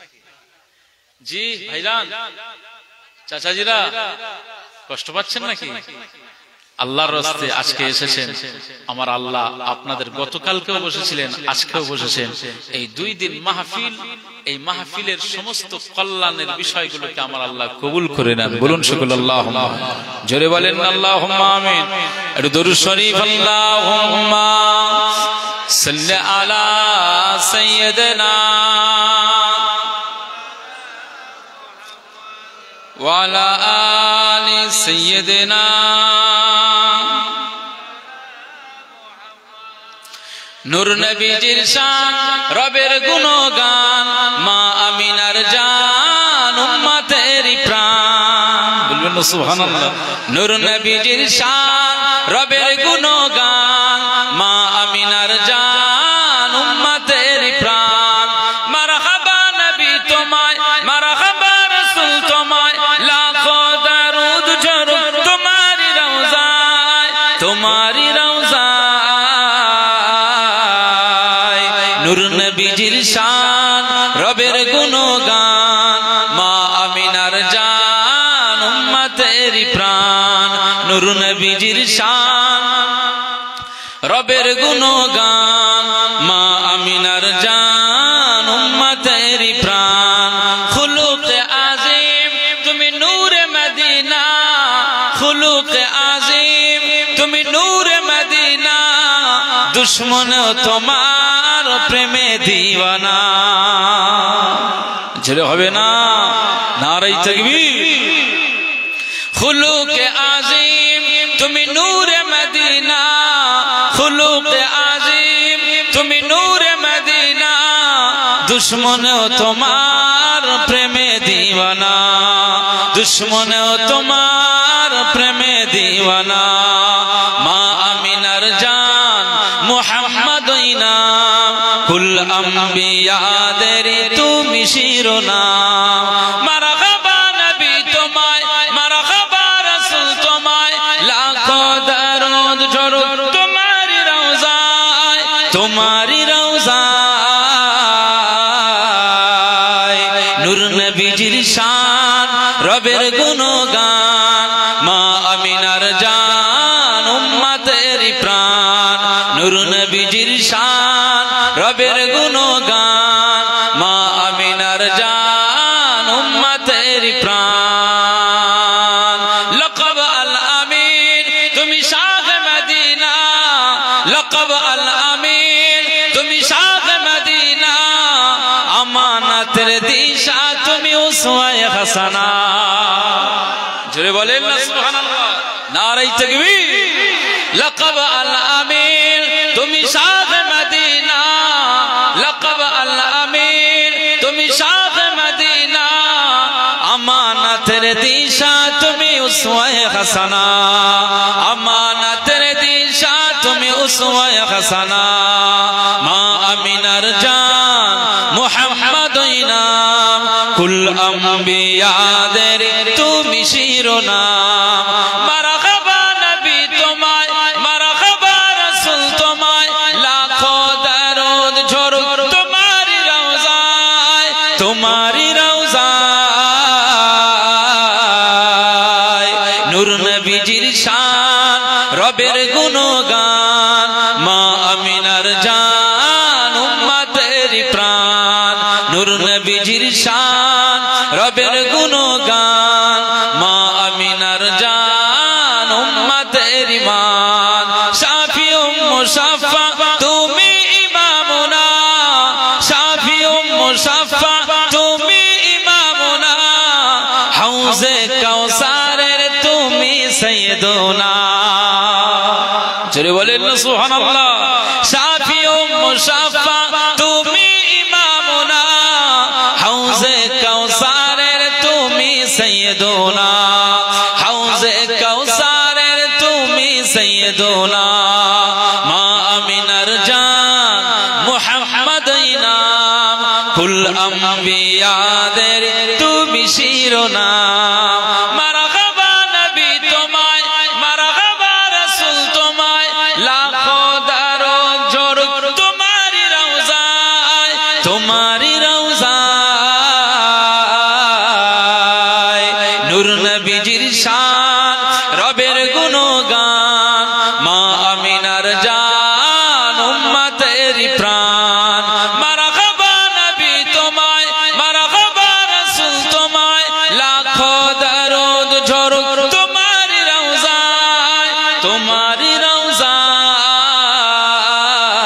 জি ভাইজান, চাচাজিরা কষ্ট পাচ্ছেন নাকি? আল্লাহর রাস্তে আজকে এসেছেন আমার আল্লাহ, আপনাদের গতকালকেও বসেছিলেন, আজকেও বসেছেন। এই 2 দিন মাহফিল, এই মাহফিলের সমস্ত কল্যাণের বিষয়গুলোকে আমার আল্লাহ কবুল করে নেন। বলুন সুবহানাল্লাহ, জোরে বলেন আল্লাহুম্মা আমিন। একটু দরুদ শরীফ। আল্লাহুম্মা সাল্লি আলা সাইয়্যিদিনা ওয়া আলা আলি সাইয়্যিদিনা নূর নবীজির শান, রবের গুণগান, মা আমিনার জান, উম্মতের প্রাণ। বলবেন সুবহানাল্লাহ। নূর নবীজির শান, রবের গুণগান, মা আমিনার জান, উম্মতের প্রাণ। মারহাবা নবী তোমায়, মারহাবা রাসূল তোমায়, লাখো দরুদ ঝরুক তোমারি রওজায়, তোমারি রওজায়। নূর নবীজির শান, রবের গুণগান, মা আমিনার জান, উম্মতের প্রাণ। নূর নবীজির শান, রবের গুণগান, মা আমিনার জান, উম্মতের প্রাণ। খুলুকে আজিম তুমি নূরে মদিনা, খুলুকে আজিম তুমি নূরে মদিনা, দুশ্মন তোমার প্রেমে দিওয়ানা। ছেলে হবে না, নারায়ে তাকবীর। খুলুকে আজিম তুমি নূরে মদিনা, খুলুকে আজিম তুমি নূরে মদিনা, দুশ্মন তোমার প্রেমে দিওয়ানা, দুশ্মন তোমার প্রেমে দিওয়ানা। মা আমিনার জান মুহাম্মদই নাম, কুল আম্বিয়াদের তুমি শিরোনাম। মারহাবা নবী তোমায়, মারহাবা রাসূল তোমায়, লাখো দরুদ ঝরুক তোমারি রওজায়, তোমারি রওজায়। নূর নবীজির শান, রবের গুণগান, মা আমিনার জান, উম্মতের প্রাণ। নূর নবীজির শান, রবের গুণগান, মা আমিনার জান, উম্মতের প্রাণ। লকব আল আমিন তুমি শাহ মদিনা, লকব আল আমিন তুমি শাহ মদিনা, আমানতের দিশা তুমি উসওয়ায়ে হাসানা। জোরে বলেন না সুবহানাল্লাহ, নারায়ে তাকবীর। লকব আল আমিন তুমি শাহ মদিনা, লকব আল আমিন তুমি শাহ মদিনা, আমানতের দিশা তুমি উসওয়ায়ে হাসানা, আমানতের দিশা তুমি উসওয়ায়ে হাসানা। মা আমিনার জান মুহাম্মদই নাম, কুল কুল আম্বিয়াদের তুমি শিরোনাম মারহাবা নবী তোমায় মারহাবা রাসূল তোমায় লাখো দরুদ ঝরুক তোমারি রওজায় তোমারি রওজায় নূর নবীজির শান রবের গুণগান মা আমিনার জান উম্মতের প্রাণ নূর নবীজির শান রবের গুণগান মা আমিনার জান উম্মতের মান শাফি মুশাফা তুমি ইমামুনা শাফি মুশাফা তুমি ইমামুনা হাউজে কাউসারের তুমি সাইয়্যিদুনা জোরে বলেন না সুবহানাল্লাহ শাফি মুশাফা তুমি ইমামুনা হাউজে কাউসারের তুমি সাইয়্যিদুনা হাউজে কাউসারের তুমি সাইয়্যিদুনা মা আমিনার জান মুহাম্মদ নাম কুল আম্বিয়াদের তুমি শিরোনাম মারহাবা নবী তোমায় মারহাবা রাসূল তোমায় লাখো দরুদ ঝরুক তোমারি রওজায় তোমারি রওজায় নূর নবীজির শান রবের গুণগান মা আমিনার জান উম্মতের প্রাণ মারহাবা নবী তোমায় মারহাবা রাসূল তোমায় লাখো দরুদ ঝরুক তোমারি রওজায় তোমারি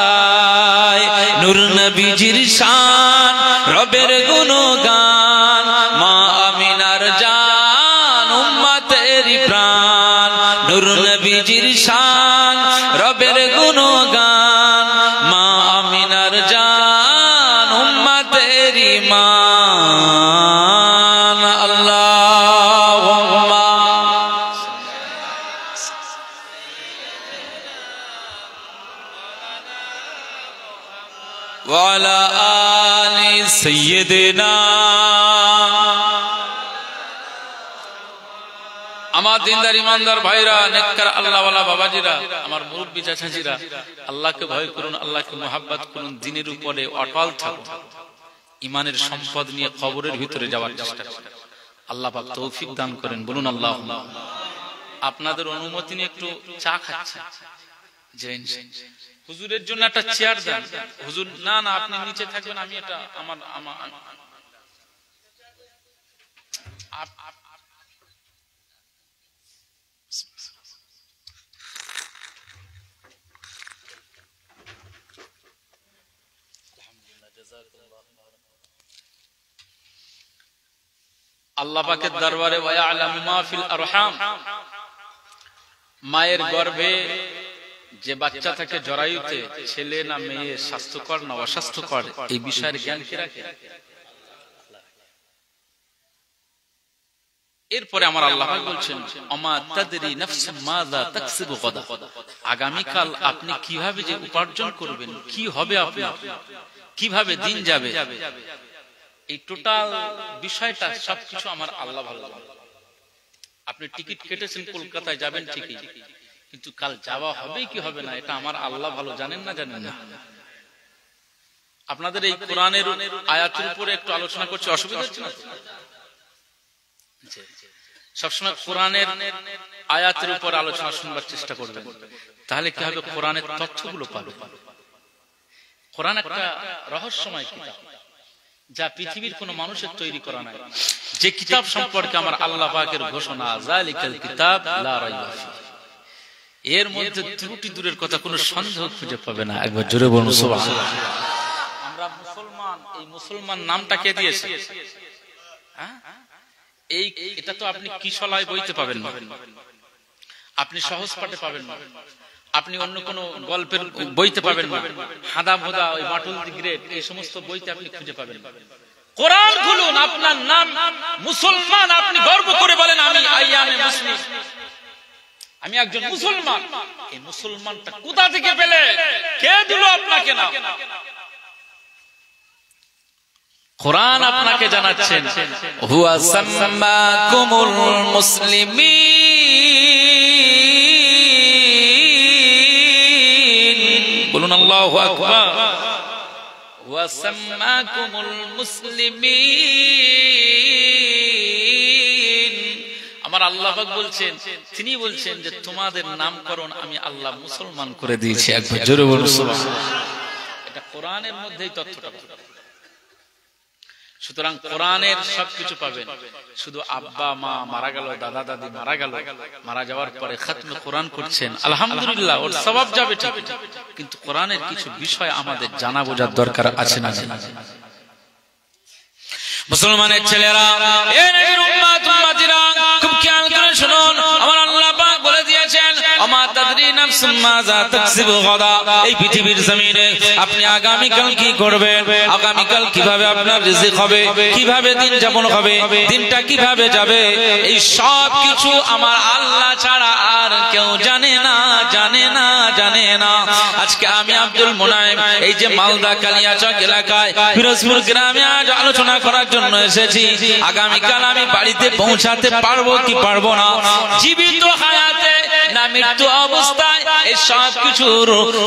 রওজায় নূর নবীজির শান রবের গুণগান মা আমিনার জান উম্মতের প্রাণ নূর নবীজির শান রবের গুণগান মা আমিনার জান উম্মতের মান আল্লাহুম্মা ওয়া আলা আলি সাইয়্যিদিনা আমার দিনদার ইমানদার ভাইরা নেককার আল্লাহওয়ালা বাবাজিরা আমার মুরব্বি চাচাজিরা আল্লাহকে ভয় করুন আল্লাহকে মহব্বত করুন দ্বীনের উপরে অটল থাকুন ঈমানের সম্পদ নিয়ে কবরের ভিতরে যাওয়ার চেষ্টা করুন আল্লাহ পাক তৌফিক দান করেন বলুন আল্লাহুম্মা আপনাদের অনুমতি নিয়ে একটু চা খাচ্ছি জেন হুজুরের জন্য একটা চেয়ার দেন হুজুর না না আপনি নিচে থাকবেন আমি এটা আমার আল্লাহ পাকের দরবারে ওয়া ইয়ালামু মা ফিল আরহাম মায়ের গর্ভে যে বাচ্চা থাকে জরায়ুতে ছেলে না মেয়ে স্বাস্থ্যকর না অস্বাস্থ্যকর এই বিষয়ের জ্ঞান কে রাখে এরপরে আমার আল্লাহ পাক বলছেন আমা তাদরি নাফসুম মাযা তাকসিবু গাদা আগামী কাল আপনি কিভাবে যে উপার্জন করবেন কি হবে আপনার কিভাবে দিন যাবে এই টোটাল বিষয়টা সবকিছু আমার আল্লাহ ভালো জানেন আপনি টিকিট কেটেছেন কলকাতায় যাবেন ঠিকই কিন্তু কাল যাওয়া হবে কি হবে না এটা আমার আল্লাহ ভালো জানেন না জানেন না আপনাদের এই কোরআনের আয়াতের উপরে একটু আলোচনা করছি অসুবিধা হচ্ছে না সবসময় কোরআনের আয়াতের উপর আলোচনা শুনবার চেষ্টা করবেন তাহলে কি হবে কোরআনের তথ্যগুলো পাবে কোরআন একটা রহস্যময় কিতাব যা পৃথিবীর কোন মানুষের তৈরি করা নাই যে কিতাব সম্পর্কে আমার আল্লাহ পাকের ঘোষণা যালিকাল কিতাব লা রাইবা ফিহি এর মধ্যে ত্রুটি দূরের কথা কোনো সন্দেহ খুঁজে পাবে না একবার জোরে বলুন সুবহানাল্লাহ আমরা মুসলমান এই মুসলমান নামটা কে দিয়েছে হ্যাঁ এই এটা তো আপনি কিশলয় বইতে পাবেন না আপনি সহজ পাঠে পাবেন না আপনি অন্য কোন গল্পের বইতে পাবেন না হাদা ভোদা ওই বাটুল দি গ্রেট এই সমস্ত বইতে আপনি খুঁজে পাবেন কোরআন খুলুন আপনার নাম মুসলমান আপনি গর্ব করে বলেন আমি আইয়ামে মুসলিম আমি একজন মুসলমান এই মুসলমানটা কোথা থেকে পেলে কে দিল আপনাকে না কোরআন আপনাকে জানাচ্ছেন হুয়া সাম্মাকুমুল মুসলিমিন, বলুন আল্লাহু আকবার। হুয়া সাম্মাকুমুল মুসলিমিন, আমার আল্লাহ পাক বলছেন, তিনি বলছেন যে তোমাদের নামকরণ আমি আল্লাহ মুসলমান করে দিয়েছি। একবার জোরে বলুন সুবহানাল্লাহ। এটা কোরআনের মধ্যেই তথ্যটা। সুতরাং কোরআনের সবকিছু পাবেন। শুধু আব্বা মা মারা গেল, দাদা দাদি মারা গেল, মারা যাওয়ার পরে খতমে কোরআন করছেন, আলহামদুলিল্লাহ, ওর সওয়াব যাবে ঠিক, কিন্তু কোরআনের কিছু বিষয় আমাদের জানা বোঝার দরকার আছে না? মুসলমানের ছেলেরা, এ নবীর উম্মত উম্মতিরা, খুব খেয়াল করে শুনুন, আমার আল্লাহ পাক বলে দিয়েছেন ওমা তাদরি নাফসুম মাযা তাকসিবু গাদা। এই পৃথিবীর জমিনে আপনি আগামী কাল কি করবেন, আগামী কাল কিভাবে আপনার রিজিক হবে, কিভাবে দিন যাপন হবে, দিনটা কিভাবে যাবে, এই সব কিছু আমার আল্লাহ ছাড়া আর কেউ জানে না, জানে না, জানে না। আজকে আমি আব্দুল মুনাইম এই যে মালদা কালিয়াচক এলাকায় ফিরোজপুর গ্রামে আজ আলোচনা করার জন্য এসেছি। আগামী কাল আমি বাড়িতে পৌঁছাতে পারবো কি পারবো না, জীবিত হায়াতে না মৃত্যু অবস্থায়, এই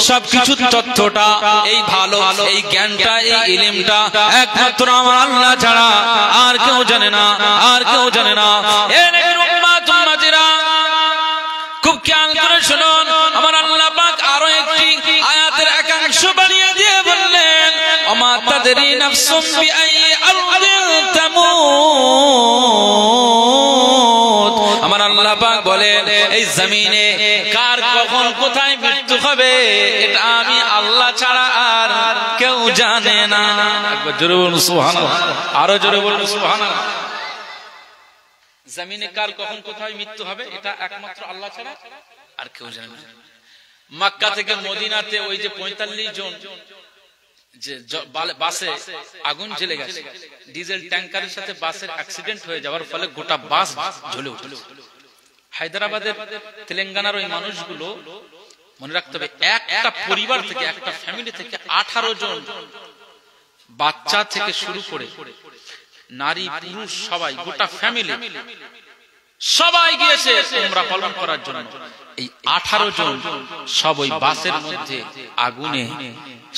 সবকিছু তথ্যটা, এই ভালো, এই জ্ঞানটা, এই ইলমটা একমাত্র আমার আল্লাহ ছাড়া আর কেউ জানে না, আর কেউ জানে না। এ নবীর উম্মত উম্মতিরা, খুব খেয়াল করে শুনুন, আমার আল্লাহ পাক আরো একটি আয়াতের একাংশ বানিয়ে দিয়ে বললেন ওমা তাদরি নাফসুম বিআই আরদিন তামুত। আমার আল্লাহ পাক বলেন এই জমিনে কার কখন কোথায় মৃত্যু হবে এটা আমি আল্লাহ ছাড়া আর কেউ জানে না। একবার জোরে বলুন সুবহানাল্লাহ, আরো জোরে বলুন সুবহানাল্লাহ। জমিনে কার কখন কোথায় মৃত্যু হবে এটা একমাত্র আল্লাহ ছাড়া আর কেউ জানে না। মক্কা থেকে মদিনাতে ওই যে 45 জন যে বাসে আগুন জ্বলে গেছে, ডিজেল ট্যাঙ্কারের সাথে বাসের অ্যাক্সিডেন্ট হয়ে যাওয়ার ফলে গোটা বাস জ্বলে উঠল। হায়দ্রাবাদের, তেলেঙ্গানার ওই মানুষগুলো, মনে রাখতে হবে, একটা পরিবার থেকে, একটা ফ্যামিলি থেকে 18 জন, বাচ্চা থেকে শুরু করে নারী পুরুষ সবাই, গোটা ফ্যামিলি সবাই গিয়েছে উমরা পালন করার জন্য। এই 18 জন সব ওই বাসের মধ্যে আগুনে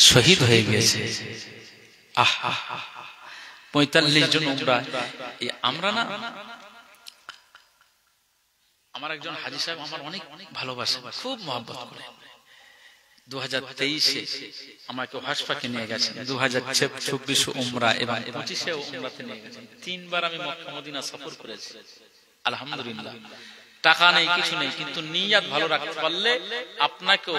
শহীদ হয়ে গিয়েছে। 45 জন উমরা। আমরা না, আমার একজন হাজী সাহেব আমার অনেক ভালোবাসে, খুব মহব্বত করে। 2023-এ আমাকে হাসপাকে নিয়ে গেছেন, 2024 উমরা এবং 25-এ উমরাতে নিয়ে গেছেন। 3 বার আমি মক্কা মদিনা সফর করেছি, আলহামদুলিল্লাহ। টাকা নেই, কিছু নেই, কিন্তু নিয়ত ভালো রাখতে পারলে আপনাকেও,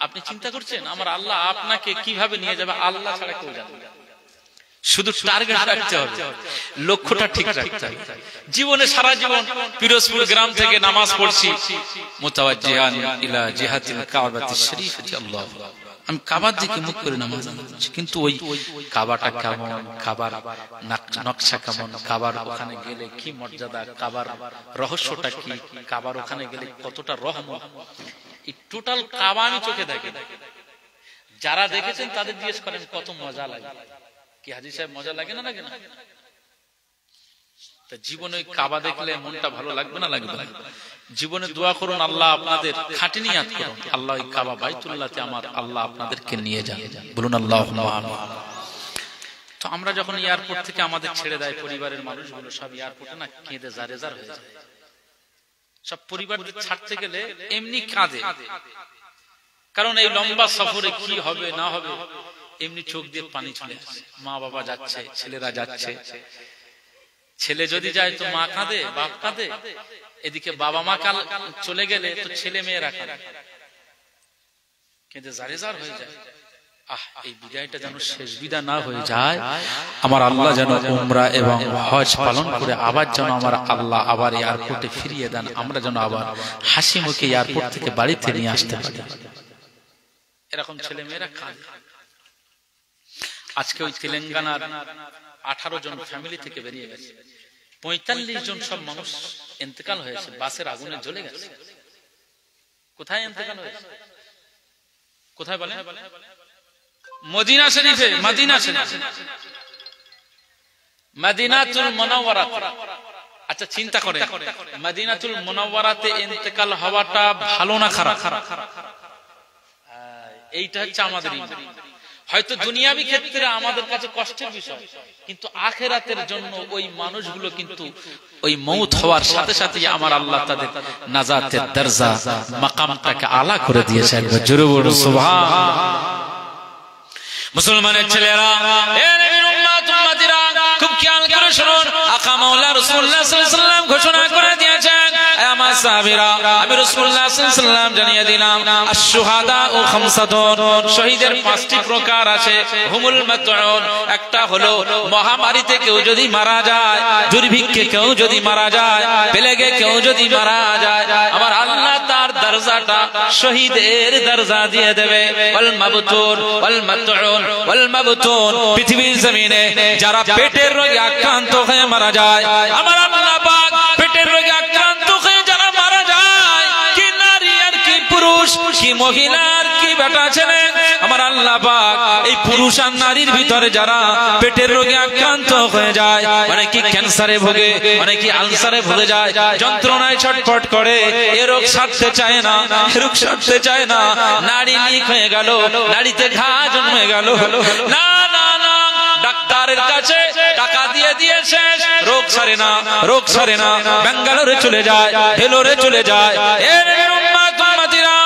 আপনি চিন্তা করছেন আমার আল্লাহ আপনাকে কিভাবে নিয়ে যাবে, আল্লাহ ছাড়া কেউ জানে না। শুধু টার্গেট রাখতে হবে, লক্ষ্যটা ঠিক রাখতে হবে। জীবনে সারা জীবন পিরোজপুর গ্রাম থেকে নামাজ পড়ছি, মুতাওয়াজ্জিহান ইলা জিহাতিল কাবাতিশ শরীফাতি আল্লাহ, আমি কাবার দিকে মুখ করে নামাজ পড়ছি, কিন্তু ওই কাবাটা কেমন, কাবার নকশা কেমন, কাবার ওখানে গেলে কি মর্যাদা, কাবার রহস্যটা কি, কাবার ওখানে গেলে কতটা রহমত, এই টোটাল কাবা আমি চোখে দেখি। যারা দেখেছেন তাদের জিজ্ঞেস করেন কত মজা লাগে। কি হাজী সাহেব মজা লাগে না, লাগে না? তা জীবনে ওই কাবা দেখলে মনটা ভালো লাগবে না, লাগবে না? জীবনে দোয়া করুন, আল্লাহ আপনাদের খাঁটি নিয়াত করুন, আল্লাহ ওই কাবা বাইতুল্লাহতে আমার আল্লাহ আপনাদেরকে নিয়ে যান, বলুন আল্লাহুম্মা আমিন। তো আমরা যখন এয়ারপোর্ট থেকে আমাদের ছেড়ে দেয় পরিবারের মানুষগুলো, সব এয়ারপোর্টে না কেঁদে জারেজার হয়ে যায়। সব পরিবারদের ছাড়তে গেলে এমনি কাঁদে, কারণ এই লম্বা সফরে কি হবে না হবে এমনি চোখ দিয়ে পানি চলে আসে। মা বাবা যাচ্ছে, ছেলেরা যাচ্ছে, ছেলে যদি যায় তো মা কাঁদে, বাপ কাঁদে, এদিকে বাবা মা কাল চলে গেলে তো ছেলে মেয়েরা কাঁদে, কেঁদে জারেজার হয়ে যায়। এই বিদায়টা যেন শেষ বিদায় না হয়ে যায়। আমার আল্লাহ যেন উমরা এবং হজ পালন করে আবার যেন আমার আল্লাহ আবার এয়ারপোর্টে ফিরিয়ে দেন, আমরা যেন আবার হাসি মুখে এয়ারপোর্ট থেকে বাড়িতে নিয়ে আসতে পারি। এরকম ছেলে মেয়েরা কাঁদে। আজকে ওই তেলেঙ্গানার 18 জন ফ্যামিলি থেকে বেরিয়ে গেছে, 45 জন সব মানুষ ইন্তেকাল হয়েছে, বাসের আগুনে জ্বলে গেছে। কোথায় ইন্তেকাল হয়েছে? কোথায় বলেন? মদিনা শরীফে, মদিনা শরীফে। মদিনাতুল মুনাওয়ারাতে, আচ্ছা চিন্তা করেন মদিনাতুল মুনাওয়ারাতে ইন্তেকাল হওয়াটা ভালো না খারাপ? এইটা হচ্ছে আমাদের ঈমান। হয়তো দুনিয়াবি ক্ষেত্রে আমাদের কাছে কষ্টের বিষয়, কিন্তু আখিরাতের জন্য ওই মানুষগুলো কিন্তু ওই মউত হওয়ার সাথে সাথে আমার আল্লাহ তাদের নাজাতের দরজা মাকামটাকে আলা করে দিয়েছে। একবার জোরে বলুন সুবহানাল্লাহ। মুসলমানের ছেলেরা, এ নবীর উম্মত উম্মতিরা, খুব খেয়াল করে শুনুন, আকা মাওলা রাসূলুল্লাহ সাল্লাল্লাহু আলাইহি ওয়াসাল্লাম ঘোষণা করে দিয়েছেন, আমার সাহাবীরা, আমি রাসূলুল্লাহ সাল্লাল্লাহু আলাইহি ওয়াসাল্লাম জানিয়ে দিলাম, আশ-শুহাদা ও খামসাতুন, শহীদের পাঁচটি প্রকার আছে। হুমুল মাতউন, একটা হলো মহামারীতে কেউ যদি মারা যায়, দুর্ভিক্ষে কেউ যদি মারা যায়, প্লেগে কেউ যদি মারা যায়, আমার আল্লাহ তার দরজাটা শহীদের দরজা দিয়ে দেবে। ওয়াল মাবতুন ওয়াল মাতউন ওয়াল মাবতুন, পৃথিবীর জমিনে যারা পেটের রোগে আক্রান্ত হয়ে মারা যায়, আমার আল্লাহ পাক পেটের রোগে আক্রান্ত হয়ে যারা মারা যায়, কি নারী আর কি পুরুষ, কি মহিলা আর কি বেটা ছেলে, আমার আল্লাহ পাক এই পুরুষ আর নারীর ভিতরে যারা পেটের রোগে আক্রান্ত হয়ে যায়, অনেকে ক্যান্সারে ভোগে, অনেকে আলসারে ভোগে যায়, যন্ত্রণায় ছটফট করে, এ রোগ সারতে চায় না, এ রোগ সারতে চায় না, নারী লিক হয়ে গেল, নারীতে ঘা জন্মে গেল, না না না, ডাক্তারের কাছে টাকা দিয়ে দিয়েছে, রোগ সারে না, রোগ সারে না, বেঙ্গালোরে চলে যায়, ভেলোরে চলে যায়। এ নবীর উম্মত উম্মতিরা,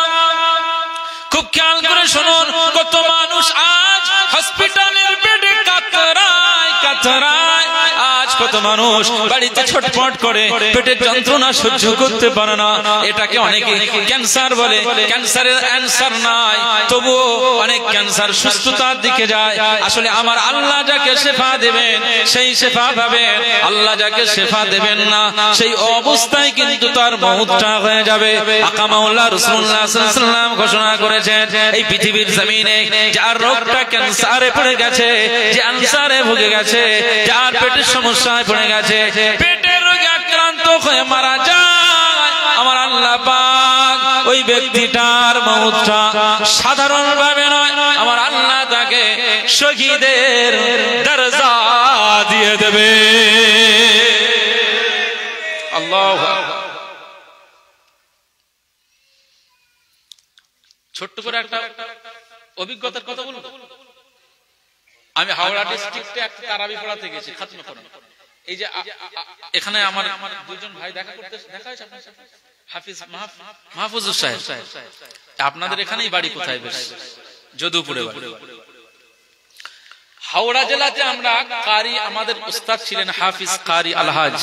খুব খেয়াল করে শুনুন, কত মানুষ আজ হসপিটালের বেডে কাতরায় কাতরায়, আজ কত মানুষ বাড়িতে ছটফট করে, পেটের যন্ত্রণা সহ্য করতে পারে না, এটাকে অনেকে ক্যান্সার বলে, ক্যান্সারের অ্যানসার নাই, তবুও অনেক ক্যান্সার সুস্থতার দিকে যায়। আসলে আমার আল্লাহ যাকে শেফা দেবেন সেই শেফা পাবেন, আল্লাহ যাকে শেফা দেবেন না সেই অবস্থায় কিন্তু তার মউতটা হয়ে যাবে। আকা মাওলা রাসূলুল্লাহ সাল্লাল্লাহু আলাইহি ওয়াসাল্লাম ঘোষণা করেছেন, এই পৃথিবীর জমিনে যার রোগটা ক্যান্সারে পড়ে গেছে, যে ক্যান্সারে ভুগে গেছে, যার পেটের সমস্যায় পড়ে গেছে, পেটের রোগে আক্রান্ত হয়ে মারা যায়, আমার আল্লাহ পাক ওই ব্যক্তিটার মউতটা সাধারণ ভাবে নয়, আমার আল্লাহ তাকে শহীদের দরজা দিয়ে দেবে। আল্লাহু আকবার। ছোট্ট করে একটা অভিজ্ঞতার কথা বলবো। আমি হাওড়া ডিস্ট্রিক্টে একটা তারাবি পড়াতে গেছি, খাতনা করানো। এই যে এখানে আমার দুজন ভাই দেখা হয়েছে আপনার সাথে, হাফিজ মাহফুজুর সাহেব, আপনাদের এখানেই বাড়ি কোথায়? বেশ যদুপুরে বাড়ি। হাওড়া জেলাতে আমরা কারি, আমাদের উস্তাদ ছিলেন হাফিজ কারি আলহাজ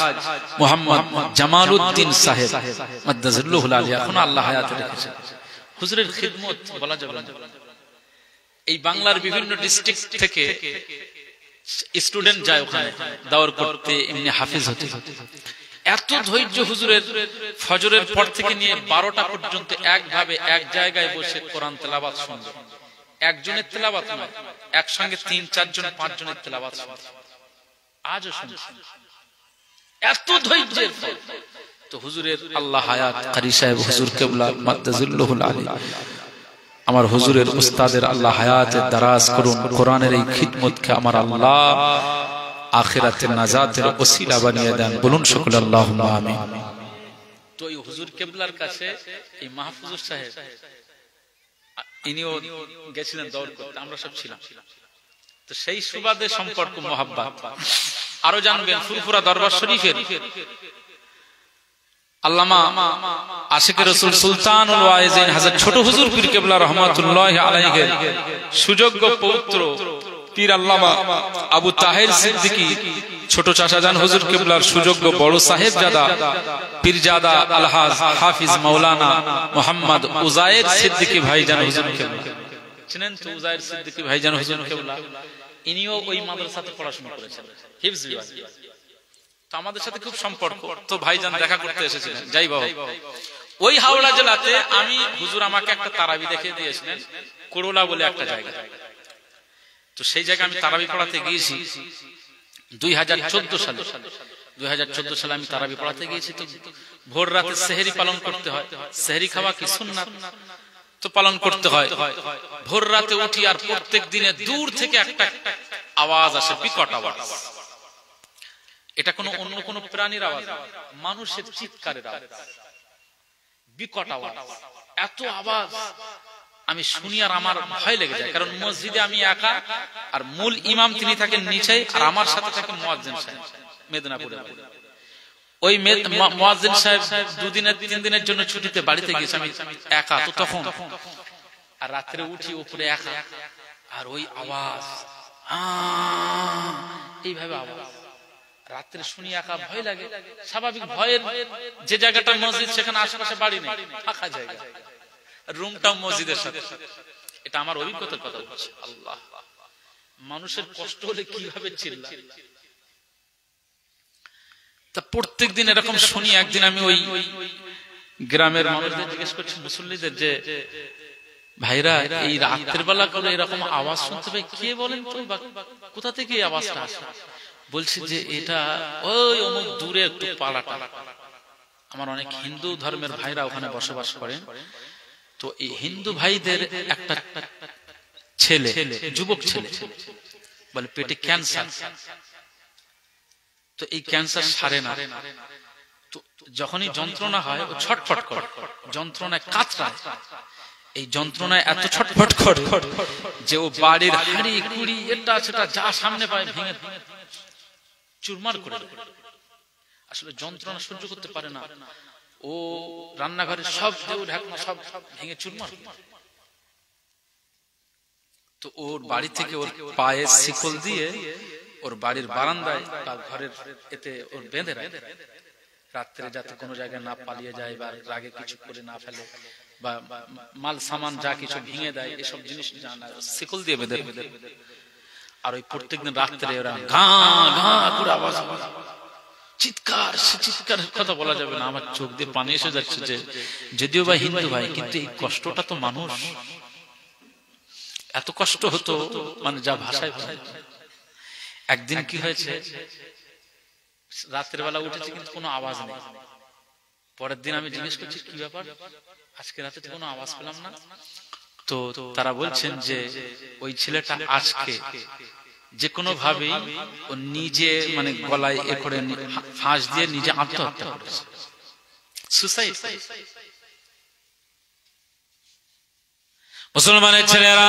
মোহাম্মদ জামালউদ্দিন সাহেব মাদ্দাজিল্লাহুল আলিয়া, এখন আল্লাহ হায়াতে রেখেছেন। হুজুরের খিদমত বলা যাবে না। এই বাংলার বিভিন্ন ডিস্ট্রিক্ট থেকে স্টুডেন্ট যায় ওখানে দাওয়াত করতে, এমনি হাফিজ হতে। এত ধৈর্য হুজুরের, ফজরের পর থেকে নিয়ে 12টা পর্যন্ত একভাবে এক জায়গায় বসে কোরআন তেলাওয়াত শুনবে। একজনের তেলাওয়াত নয়, একসঙ্গে 3-4 জন 5 জনের তেলাওয়াত শুনবে। আজও শুনছি, এত ধৈর্যের ফল। তো হুজুরের আল্লাহ হায়াত কারি সাহেব হুজুর কিবলা মাদ্দাজিল্লাহুল আলিয়া, আমার হুজুরের উস্তাদের আল্লাহ হায়াতে দারাজ করুন, কোরআনের এই খিদমতকে আমার আল্লাহ আখিরাতের নাজাতের ওসিলা বানিয়ে দেন। বলুন সকলে আল্লাহুম্মা আমিন। তো এই হুজুর কিবলার কাছে এই মাহফুজুর সাহেব, ইনিও গেছিলেন দৌড় করতে, আমরা সব ছিলাম। তো সেই সুবাদে সম্পর্ক মোহাব্বত আরো জানবেন। ফুরফুরা দরবার শরীফের আল্লামা আশিক রাসূল সুলতানুল ওয়াইজিন হযরত ছোট হুজুর পীর কিবলা রাহমাতুল্লাহি আলাইহি সুযোগ্য পৌত্র পীর আল্লামা আবু তাহের সিদ্দিকী ছোট চাচাজান হুজুর কিবলার সুযোগ্য বড় সাহেবজাদা পীরজাদা আলহাজ হাফিজ মাওলানা মুহাম্মদ উজায়ের সিদ্দিকী ভাইজান হুজুর কিবলা, চিনেন তো উজায়ের সিদ্দিকী ভাইজান হুজুর কিবলা? ইনিও ওই মাদ্রাসাতে পড়াশোনা করেছেন, হিফজ বিভাগ। তো আমাদের সাথে খুব সম্পর্ক। তো ভাইজান দেখা করতে এসেছিলেন। যাই বাবা, ওই হাওড়া জেলাতে আমি হুজুর আমাকে একটা তারাবি দেখিয়ে দিয়েছিলেন, করোলা বলে একটা জায়গা। তো সেই জায়গায় আমি তারাবি পড়াতে গিয়েছি 2014 সালে। 2014 সালে আমি তারাবি পড়াতে গিয়েছি। তো ভোর রাতে সেহরি পালন করতে হয়, সেহরি খাওয়া কি সুন্নাত, তো পালন করতে হয়। ভোর রাতে উঠি আর প্রত্যেক দিনে দূর থেকে একটা আওয়াজ আসে, বিকট আওয়াজ। এটা কোনো অন্য কোনো প্রাণীর আওয়াজ না, মানুষের চিৎকারের আওয়াজ, বিকট আওয়াজ। এত আওয়াজ আমি শুনি আর আমার ভয় লেগে যায়, কারণ মসজিদে আমি একা, আর মূল ইমাম তিনি থাকেন নিচে, আর আমার সাথে থাকে মুয়াজ্জিন সাহেব মেদিনীপুরে। ওই মুয়াজ্জিন সাহেব 2 দিনের 3 দিনের জন্য ছুটিতে বাড়িতে গেছে, আমি একা। তো তখন আর রাত্রে উঠি উপরে একা, আর ওই আওয়াজ এইভাবে আওয়াজ রাত্রে শুনি, একা, ভয় লাগে। স্বাভাবিক ভয়ের যে জায়গাটা মসজিদ, সেখানে আশেপাশে বাড়ি নেই, ফাঁকা জায়গা, রুমটাও মসজিদের সাথে। এটা আমার অভিজ্ঞতার কথা বলছি। আল্লাহ, মানুষের কষ্ট হলে কিভাবে চিল্লায়। তা প্রত্যেক দিন এরকম শুনি। একদিন আমি ওই গ্রামের মানুষদের জিজ্ঞেস করছি, মুসল্লিদের, যে ভাইরা এই রাত্রের বেলা করে এরকম আওয়াজ শুনতে পাই, কে বলেন তো, কোথা থেকে এই আওয়াজটা আসে? বলছি যে এটা ওই অমুক দূরে একটু পালাটা। আমার অনেক হিন্দু ধর্মের ভাইরা ওখানে বসবাস করেন। তো এই হিন্দু ভাইদের একটা ছেলে, যুবক ছেলে, বলে পেটে ক্যান্সার। তো এই ক্যান্সার সারে না, তো যখনই যন্ত্রণা হয় ও ছটফট করে, যন্ত্রণায় কাতরায়। এই যন্ত্রণায় এত ছটফট করে যে ও বাড়ির হাড়ি কুড়ি এটা সেটা যা সামনে পায় ভেঙে চুরমার করে। আসলে যন্ত্রণা সহ্য করতে পারে না, ও রান্নাঘরে সব দেউ ঢাকনা সব ভেঙে চুরমার। তো ওর বাড়ি থেকে ওর পায়ে শিকল দিয়ে ওর বাড়ির বারান্দায় বা ঘরের এতে ওর বেঁধে রাখে, রাত্রে যাতে কোনো জায়গায় না পালিয়ে যায় বা রাগে কিছু করে না ফেলে, বা মাল সামান যা কিছু ভেঙে দেয়, এসব জিনিস শিকল দিয়ে বেঁধে। আর ওই প্রত্যেকদিন রাত্রে ওরা ঘা ঘা করে আওয়াজ, চিৎকার, সে চিৎকারের কথা বলা যাবে না। আমার চোখ দিয়ে পানি এসে যাচ্ছে, যে যদিও বা হিন্দু ভাই, কিন্তু এই কষ্টটা তো মানুষ, এত কষ্ট হতো মানে যা ভাষায়। একদিন কি হয়েছে, রাতের বেলা উঠেছি কিন্তু কোনো আওয়াজ নেই। পরের দিন আমি জিজ্ঞেস করছি, কি ব্যাপার, আজকে রাতে তো কোনো আওয়াজ পেলাম না। তো তারা বলছেন যে ওই ছেলেটা আজকে যে কোনো ভাবে ও নিজে মানে গলায় এ করে ফাঁস দিয়ে নিজে আত্মহত্যা করেছে, সুসাইড। মুসলমানের ছেলেরা,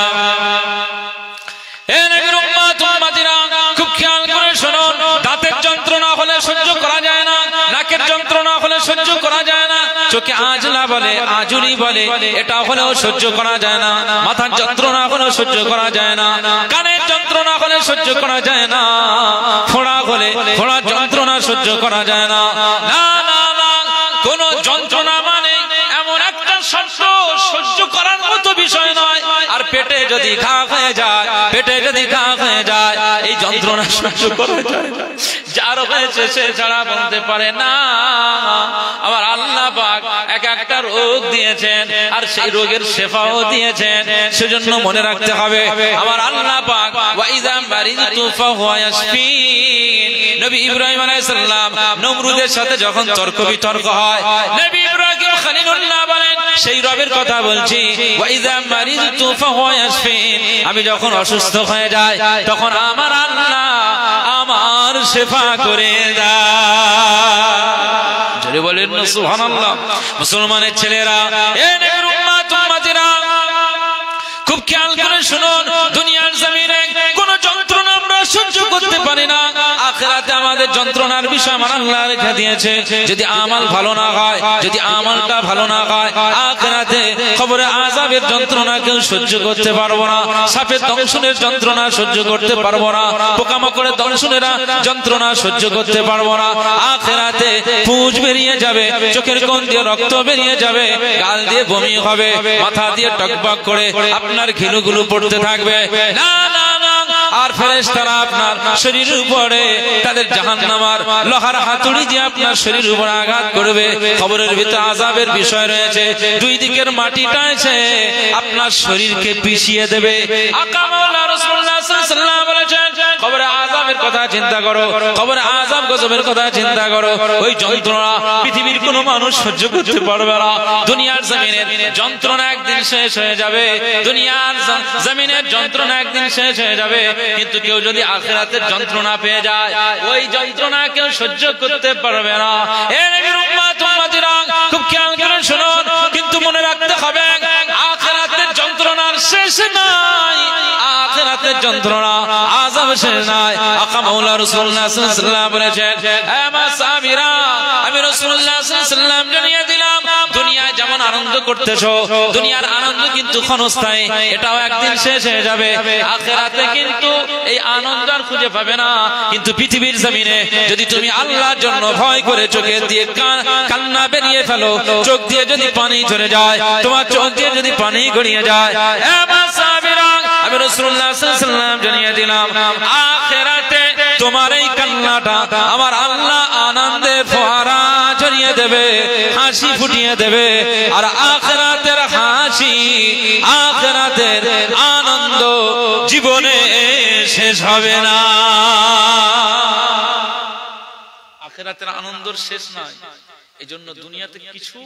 খুব খেয়াল করে শোনো, দাঁতের যন্ত্রণা হলে সহ্য করা যায় না, নাকের যন্ত্রণা হলে সহ্য করা যায় না, চোখে আজলা বলে, আজুরি বলে, এটা হলেও সহ্য করা যায় না, মাথার যন্ত্রণা হলেও সহ্য করা যায় না, কানের যন্ত্রণা হলে সহ্য করা যায় না, ফোড়া হলে ফোড়ার যন্ত্রণা সহ্য করা যায় না। না না না, কোন যন্ত্রণা মানে এমন একটা শব্দ সহ্য করার মতো বিষয় নয়। আর পেটে যদি ঘা হয়ে যায়, পেটে যদি ঘা হয়ে যায়, এই যন্ত্রণা সহ্য করা যায় না। যার হয়েছে সে ছাড়া বলতে পারে না। আবার আল্লাহ পাক এক একটা রোগ দিয়েছেন, আর সেই রোগের শেফাও দিয়েছেন। সেজন্য মনে রাখতে হবে, আমার আল্লাহ পাক ওয়াইযা মারিদতু ফাহুয়া ইয়াশফিন। নবী ইব্রাহিম আলাইহিস সালাম নমরুদের সাথে যখন তর্ক বিতর্ক হয়, নবী ইব্রাহিম খলিলুল্লাহ বলেন, সেই রবের কথা বলছি, ওয়াইযা মারিদতু ফাহুয়া ইয়াশফিন। আমি যখন অসুস্থ হয়ে যাই, তখন আমার আল্লাহ আমার শেফা করে দেয়। জোরে বলেন না সুবহানাল্লাহ। মুসলমানের ছেলেরা, এ নবীর উম্মত উম্মতিরা, খুব খেয়াল করে শুনুন, দুনিয়ার জমিনে কোন যন্ত্রণা আমরা সহ্য করতে পারি না, আখিরাতে আমাদের যন্ত্রণার বিষয় আমার আল্লাহ রেখে দিয়েছে। যদি আমল ভালো না হয়, যদি আমলটা ভালো না হয়, আখিরাতে কবরে আযাবের যন্ত্রণা কেউ সহ্য করতে পারবো না, সাপের দংশনের যন্ত্রণা সহ্য করতে পারবো না, পোকামাকড়ের দংশনের যন্ত্রণা সহ্য করতে পারবো না। আখিরাতে পুঁজ বেরিয়ে যাবে, চোখের কোণ দিয়ে রক্ত বেরিয়ে যাবে, গাল দিয়ে বমি হবে, মাথা দিয়ে টকবক করে আপনার ঘিলুগুলো পড়তে থাকবে। না না না, আর ফেরেশতারা আপনার শরীরের উপরে তাদের জাহান্নামের লোহার হাতুড়ি দিয়ে আপনার শরীরের উপর আঘাত করবে। কবরের ভিতরে আযাবের বিষয় রয়েছে, দুই দিকের মাটিটা এসে আপনার শরীরকে পিষিয়ে দেবে। আকা মাওলা রাসূলুল্লাহ সাল্লাল্লাহু আলাইহি ওয়াসাল্লাম বলেছেন, কবরে আযাব আযাবের কথা চিন্তা করো, কবরে আযাব গজবের কথা চিন্তা করো। ওই যন্ত্রণা পৃথিবীর কোনো মানুষ সহ্য করতে পারবে না। দুনিয়ার জমিনের যন্ত্রণা একদিন শেষ হয়ে যাবে, দুনিয়ার জমিনের যন্ত্রণা একদিন শেষ হয়ে যাবে, কিন্তু কেউ যদি আখিরাতের যন্ত্রণা পেয়ে যায় ওই যন্ত্রণা কেউ সহ্য করতে পারবে না। এ নবীর উম্মত উম্মতিরা খুব খেয়াল করে শুনুন, কিন্তু মনে রাখতে হবে আখিরাতের যন্ত্রণার শেষ নাই, আখিরাতের যন্ত্রণা আযাব শেষ নাই। আকা মাওলা রাসূলুল্লাহ সাল্লাল্লাহু আলাইহি ওয়াসাল্লাম বলেছেন, হে মা সাবিরা, আমি রাসূলুল্লাহ সাল্লাল্লাহু আলাইহি ওয়াসাল্লাম জানিয়ে দিলাম দুনিয়ায় যেমন আনন্দ করতেছো, দুনিয়ার আনন্দ কিন্তু ক্ষণস্থায়ী, এটাও একদিন শেষ হয়ে যাবে। আখিরাতে কিন্তু এই আনন্দ আর খুঁজে পাবে না। কিন্তু পৃথিবীর জমিনে যদি তুমি আল্লাহর জন্য ভয় করে চোখে দিয়ে কান্না বেরিয়ে ফেলো, চোখ দিয়ে যদি পানি ঝরে যায়, তোমার চোখ দিয়ে যদি পানি গড়িয়ে যায়, হে মা সাবিরা, আমি রাসূলুল্লাহ সাল্লাল্লাহু আলাইহি ওয়াসাল্লাম জানিয়ে দিলাম আখিরাতে তোমার এই কান্নাটা আমার আল্লাহ আনন্দে ফোয়ারা ঝরিয়ে দেবে, হাসি ফুটিয়ে দেবে। আর আখিরাতের হাসি, আখিরাতের আনন্দ জীবনে শেষ হবে না। আখিরাতের আনন্দের শেষ নাই, এই জন্য দুনিয়াতে কিছু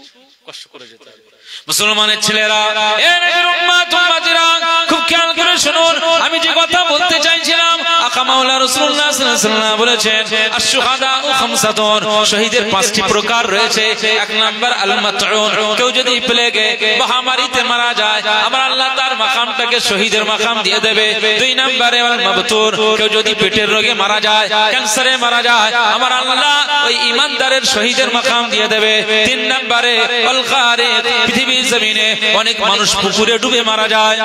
কষ্ট করে যেতে হবে। মুসলমানের ছেলেরা, এ নবীর উম্মত উম্মতিরা খুব খেয়াল করে শুনুন, আমি যে কথা বলতে চাইছিলাম আকা মাওলা রাসূলুল্লাহ সাল্লাল্লাহু আলাইহি ওয়াসাল্লাম বলেছেন আশ-শুহাদা ও খামসাতুন, শহীদের পাঁচটি প্রকার রয়েছে। এক নাম্বার আল মাতউন, কেউ যদি প্লেগে মহামারীতে মারা যায় আমার আল্লাহ তার মাকামটাকে শহীদের মাকাম দিয়ে দেবে। দুই নাম্বারে আল মাবতুর, কেউ যদি পেটের রোগে মারা যায়, ক্যান্সারে মারা যায়, আমার আল্লাহ ওই ঈমানদারের শহীদের মাকাম দিয়ে দেবে। তিন নাম্বারে আল গারিক, পৃথিবীর জমিনে অনেক মানুষ পুকুরে ডুবে মারা যায়,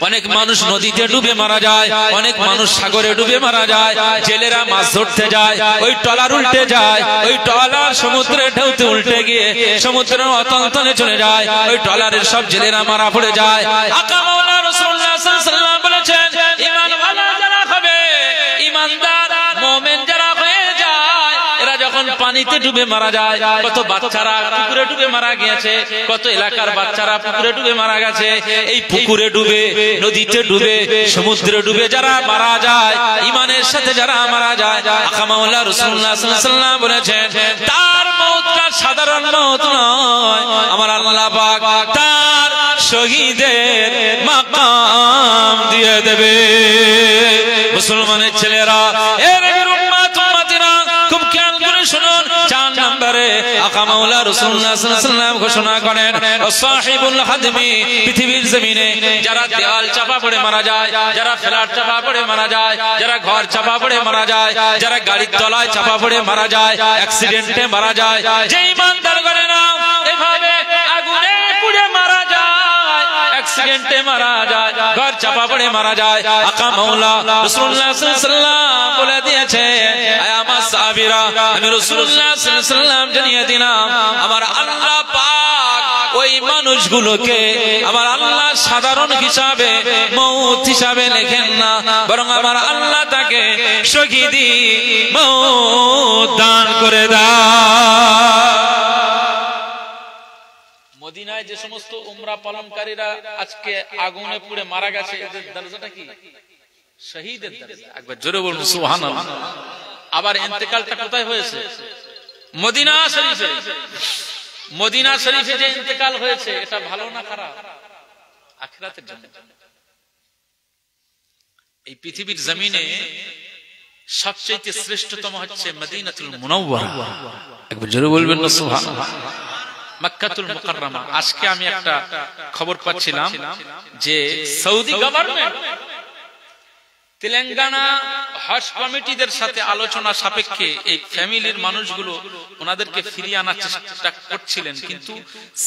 অনেক মানুষ নদীতে ডুবে মারা যায়, অনেক মানুষ সাগরে ডুবে মারা যায়। জেলেরা মাছ ধরতে যায়, ওই ট্রলার উল্টে যায়, ওই ট্রলার সমুদ্রে ঢেউতে উল্টে গিয়ে সমুদ্রের অতল তলে চলে যায়, ওই ট্রলারের সব জেলেরা মারা পড়ে যায়। আকা মাওলা রাসূলুল্লাহ সাল্লাল্লাহু আলাইহি ওয়াসাল্লাম বলেছেন ঈমানওয়ালা যারা হবে, ঈমানদার মুমিন যারা হয়ে যায়, এরা যখন পানিতে ডুবে মারা যায়, কত বাচ্চারা পুকুরে ডুবে মারা গিয়েছে, কত এলাকার বাচ্চারা পুকুরে ডুবে মারা গেছে। এই পুকুরে ডুবে, নদীতে ডুবে, সমুদ্রে ডুবে যারা মারা যায়, ঈমানের সাথে যারা মারা যায়, আকা মাওলা রাসূলুল্লাহ সাল্লাল্লাহু আলাইহি ওয়াসাল্লাম বলেছেন তার মওতটা সাধারণ মওত নয়, আমার আল্লাহ পাক তার শহীদের মাকাম দিয়ে দেবে। মুসলমানের ছেলেরা, এ নবীর উম্মত উম্মতিরা খুব খেয়াল করে শুনুন, চার নম্বরে আকা মাওলা রাসূলুল্লাহ সাল্লাল্লাহু আলাইহি ওয়াসাল্লাম ঘোষণা করেন সাহিবুল হাদমি, পৃথিবীর জমিনে যারা দেওয়াল চাপা পড়ে মারা যায়, যারা ফ্ল্যাট চাপা পড়ে মারা যায়, যারা ঘর চাপা পড়ে মারা যায়, যারা গাড়ির তলায় চাপা পড়ে মারা যায়, অ্যাক্সিডেন্টে মারা যায়, যে ঈমানদার করে না এভাবে আগুনে পুড়ে মারা যায়, অ্যাক্সিডেন্টে মারা যায়, ঘর চাপা পড়ে মারা যায়, আকা মাওলা রাসূলুল্লাহ সাল্লাল্লাহু আলাইহি ওয়াসাল্লাম বলে দিয়েছে আয় আমার সাহাবীরা, আমি রাসূলুল্লাহ সাল্লাল্লাহু আলাইহি ওয়াসাল্লাম জানিয়ে দিলাম আমার আল্লাহ পাক ওই মানুষগুলোকে আমার আল্লাহ সাধারণ হিসাবে মওত হিসাবে লেখেন না, বরং আমার আল্লাহ তাকে শহীদি মওত দান করে দেয়। মদিনায় যে সমস্ত উমরা পালনকারীরা আজকে আগুনে পুড়ে মারা গেছে, এদের দরজাটা কি? শহীদের দরজা। একবার জোরে বলুন সুবহানাল্লাহ। আবার ইন্তেকালটা কোথায় হয়েছে? মদিনা শরীফে। মদিনা শরীফে যে ইন্তেকাল হয়েছে এটা ভালো না খারাপ? আখিরাতের জন্য। এই পৃথিবীর জমিনে সবচেয়ে শ্রেষ্ঠতম হচ্ছে মদিনাতুল মুনাওয়ারা। একবার জোরে বলবেন না সুবহানাল্লাহ। মক্কাতুল মুকাররমা। আজকে আমি একটা খবর পাচ্ছিলাম যে সৌদি গভর্নমেন্ট তেলেঙ্গানা হজ কমিটিদের সাথে আলোচনা সাপেক্ষে এই ফ্যামিলির মানুষগুলো ওনাদেরকে ফিরিয়ে আনার চেষ্টা করছিলেন, কিন্তু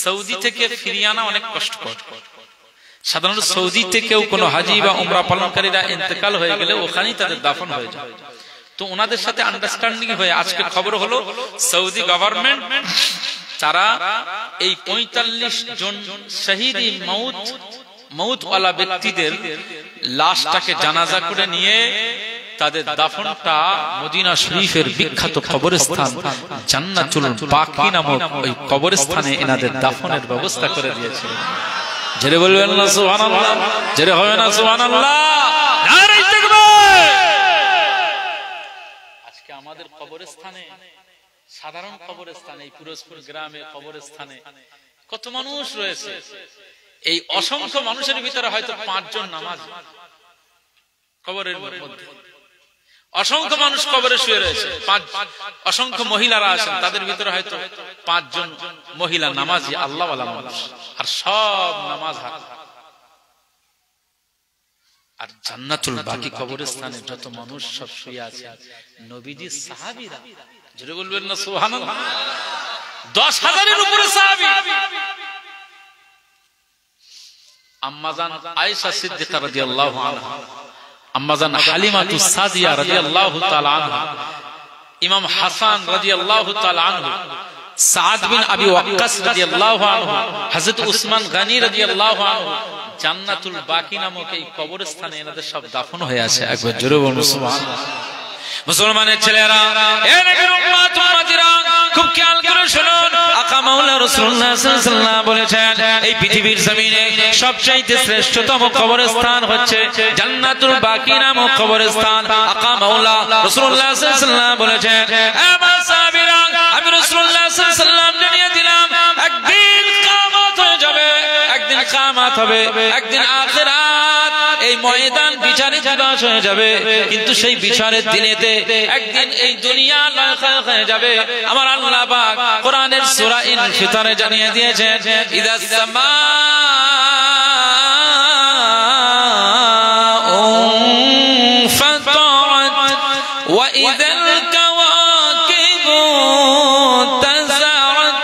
সৌদি থেকে ফিরিয়ে আনা অনেক কষ্টকর। সাধারণত সৌদি থেকেও কোনো হাজি বা উমরা পালনকারীরা ইন্তেকাল হয়ে গেলে ওখানেই তাদের দাফন হয়ে যায়। তো ওনাদের সাথে আন্ডারস্ট্যান্ডিং হয়ে আজকে খবর হলো সৌদি গভর্নমেন্ট তারা এই ৪৫ জন শহীদি মৌতওয়ালা ব্যক্তিদের লাশটাকে জানাজা করে নিয়ে তাদের দাফনটা মদিনা শরীফের বিখ্যাত কবরস্থান জান্নাতুল বাকি নামক ওই কবরস্থানে এনাদের দাফনের ব্যবস্থা করে দিয়েছে। জেরে বলবেন না সুবহানাল্লাহ, জেরে হবে না সুবহানাল্লাহ, নারে তাকবীর। কবরস্থানে, সাধারণ কবরস্থানে, এই পিরোজপুর গ্রামে কবরস্থানে কত মানুষ রয়েছে। এই অসংখ্য মানুষের ভিতরে হয়তো 5 জন নামাজ কবরের মধ্যে, অসংখ্য মানুষ কবরে শুয়ে রয়েছে, অসংখ্য মহিলারা আছেন, তাদের ভিতরে হয়তো 5 জন মহিলা নামাজি আল্লাহওয়ালা মানুষ, আর সব নামাজ হাত। আর জান্নাতুল বাকি কবরস্থানে যত মানুষ সব শুয়ে আছে নবীজির সাহাবীরা, জোরে বলবেন না সুবহানাল্লাহ, 10,000-এর উপরে সাহাবী। আম্মাজান আয়েশা সিদ্দিকা রাদিয়াল্লাহু আনহা, আম্মাজান হালিমাতুস সাদিয়া রাদিয়াল্লাহু তাআলা আনহা, ইমাম হাসান রাদিয়াল্লাহু তাআলা আনহু, সাদ বিন আবি ওয়াক্কাস রাদিয়াল্লাহু আনহু, হযরত উসমান গনি রাদিয়াল্লাহু আনহু জান্নাতুল বাকি নামক এই কবরস্থানে এনাদের সব দাফন হয়ে আছে। একবার জোরে বলুন সুবহানাল্লাহ। মুসলমানের ছেলেরা, এ নবীর উম্মত উম্মতিরা, খুব খেয়াল করে শুনুন, আকা মাওলা রাসূলুল্লাহ সাল্লাল্লাহু আলাইহি ওয়াসাল্লাম বলেছেন এই পৃথিবীর জমিনে সবচেয়ে শ্রেষ্ঠতম কবরস্থান হচ্ছে জান্নাতুল বাকি নামক কবরস্থান। আকা মাওলা রাসূলুল্লাহ সাল্লাল্লাহু আলাইহি ওয়াসাল্লাম বলেছেন, আমার সাহাবীরা, আমি রাসূলুল্লাহ সাল্লাল্লাহু আলাইহি ওয়াসাল্লাম জানিয়ে দিলাম একদিন কিয়ামত হয়ে যাবে, একদিন কিয়ামত হবে, একদিন আখিরাত, এই ময়দান বিচারে দিবস হয়ে যাবে। কিন্তু সেই বিচারের দিনেতে একদিন এই দুনিয়া লয় হয়ে যাবে। আমার আল্লাহ পাক কোরআনের সূরা ইনফিতারে জানিয়ে দিয়েছেন, ইদাস সামাউ ফাতারাত ওয়া ইদাল কাওয়াকিবু তাসারাত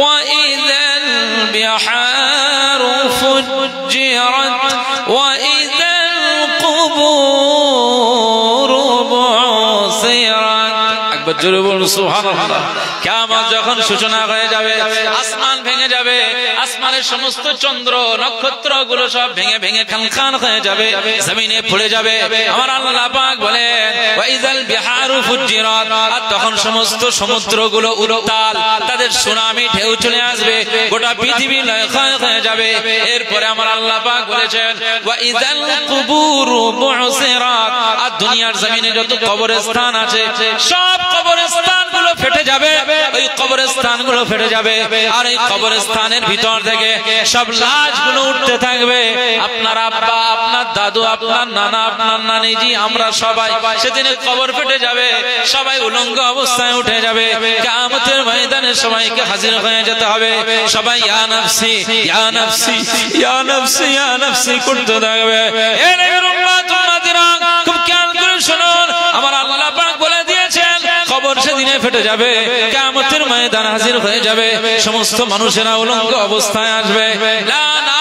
ওয়া ইদাল বিহারু ফুজ্জিরাত ওয়া জোরে বলুন সুবহানাল্লাহ। কিয়ামত যখন সূচনা হয়ে যাবে, আসমান ভেঙে যাবে, আসমানের সমস্ত চন্দ্র নক্ষত্র গুলো সব ভেঙে ভেঙে খানখান হয়ে যাবে, জমিনে পড়ে যাবে। আমার আল্লাহ পাক বলেন, ওয়াইজাল বিহারু ফুজ্জিরাত, আর তখন সমস্ত সমুদ্রগুলো উত্তাল, তাদের সুনামি ঢেউ চলে আসবে, গোটা পৃথিবী লয় হয়ে যাবে। এরপরে আমার আল্লাহ পাক বলেছেন, ওয়াইজাল কুবুরু বুসিরাত, আর দুনিয়ার জমিনে যত কবরস্থান আছে সব কবরস্থানগুলো ফেটে যাবে, ওই কবরস্থানগুলো ফেটে যাবে, আর এই কবরস্থানের ভিতর থেকে সব লাশগুলো উঠতে থাকবে। আপনার আব্বা, আপনার দাদু, আপনার নানা, আপনার নানিজি, আমরা সবাই সেদিন কবর ফেটে যাবে, সবাই উলঙ্গ অবস্থায় উঠে যাবে। কিয়ামতের ময়দানে সবাইকে হাজির হয়ে যেতে হবে, সবাই ইয়া নাফসি ইয়া নাফসি ইয়া নাফসি ইয়া নাফসি করতে থাকবে। এ নবীর উম্মত উম্মতিরা, খুব খেয়াল করে শুনুন, আমার আল্লাহ পাক বলে দিয়েছেন কবর সেদিনে ফেটে যাবে, কিয়ামতের ময়দানে হাজির হয়ে যাবে, সমস্ত মানুষেরা উলঙ্গ অবস্থায় আসবে। না না,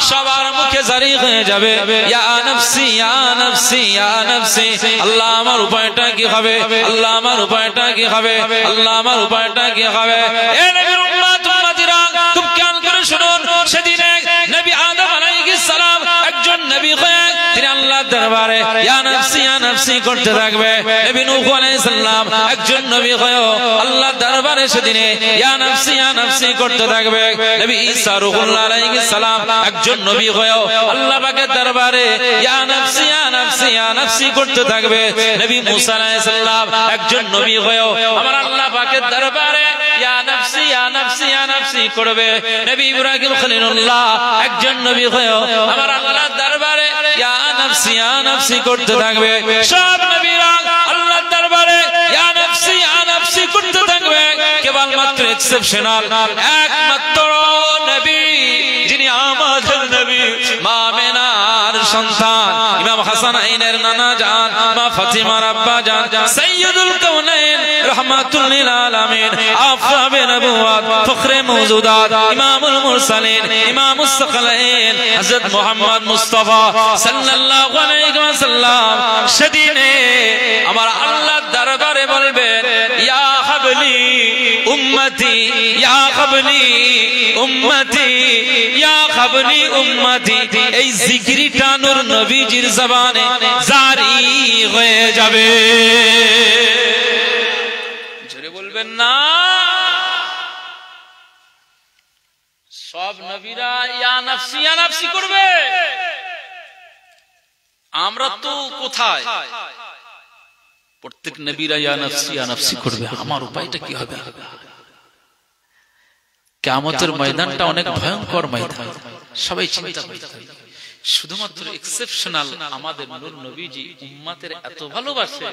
সবার মুখে জারি হয়ে যাবে, ইয়া নাফসি ইয়া নাফসি ইয়া নাফসি, আল্লাহ আমার উপায়টা কি হবে, আল্লাহ আমার উপায়টা কি হবে, আল্লাহ আমার উপায়টা কি হবে। এ নবীর উম্মত উম্মতিরা, খুব খেয়াল করে শুনুন, সেদিনে নবী আদম আলাইহিস সালাম একজন নবী হয়ে তিনি আল্লাহর দরবারে ইয়া নাফসি ইয়া নাফসি করতে থাকবে। নবী নূহ আলাইহিস সালাম একজন নবী হয়ে আল্লাহর দরবারে সেদিনে ইয়া নাফসি ইয়া নাফসি করতে থাকবে। নবী ঈসা রূহুল্লাহ আলাইহিস সালাম একজন নবী হয়ে আল্লাহ পাকের দরবারে ইয়া নাফসি ইয়া নাফসি ইয়া নাফসি করতে থাকবে। নবী মূসা আলাইহিস সালাম একজন নবী হয়ে আমার আল্লাহ পাকের দরবারে ইয়া নাফসি ইয়া নাফসি ইয়া নাফসি করবে। নবী ইব্রাহিম খলিলুল্লাহ একজন নবী হয়ে আমার আল্লাহর দরবারে ইয়া নাফসি ইয়া নাফসি করতে থাকবে। সব নবীরা আল্লাহর দরবারে ইয়া নাফসি ইয়া নাফসি করতে থাকবে। কেবলমাত্র এক্সেপশনাল একমাত্র নবী, যিনি আমাদের নবী, মা আমিনার সন্তান, ইমাম হাসান আইনের নানা জান, মা ফাতিমার আব্বা জান, সাইয়্যিদুল কাউনাইন রাহমাতুল লিল আলামিন, আফরাবে নবুওয়াত, ফখরে মওজুদাত, ইমামুল মুরসালিন, ইমামুস সাকালাইন, হযরত মুহাম্মদ মুস্তাফা সাল্লাল্লাহু আলাইহি ওয়াসাল্লাম সেদিনে আমার আল্লাহর দরবারে বলবেন, ইয়া হাবলি উম্মতি ইয়া হাবলি উম্মতি ইয়া হাবলি উম্মতি। এই জিকিরটা নূর নবীজির জবানে জারি হয়ে যাবে। জোরে বলবেন না? সব নবীরা ইয়া নাফসি ইয়া নাফসি করবে। আমরা তো কোথায়? প্রত্যেক নবীরা ইয়া নাফসি করবে, আমার উপায়টা কি হবে? কিয়ামতের ময়দানটা অনেক ভয়ঙ্কর ময়দান, সবাই চিন্তা করতে হবে। শুধুমাত্র এক্সেপশনাল আমাদের নূর নবীজি উম্মতের এত ভালোবাসে,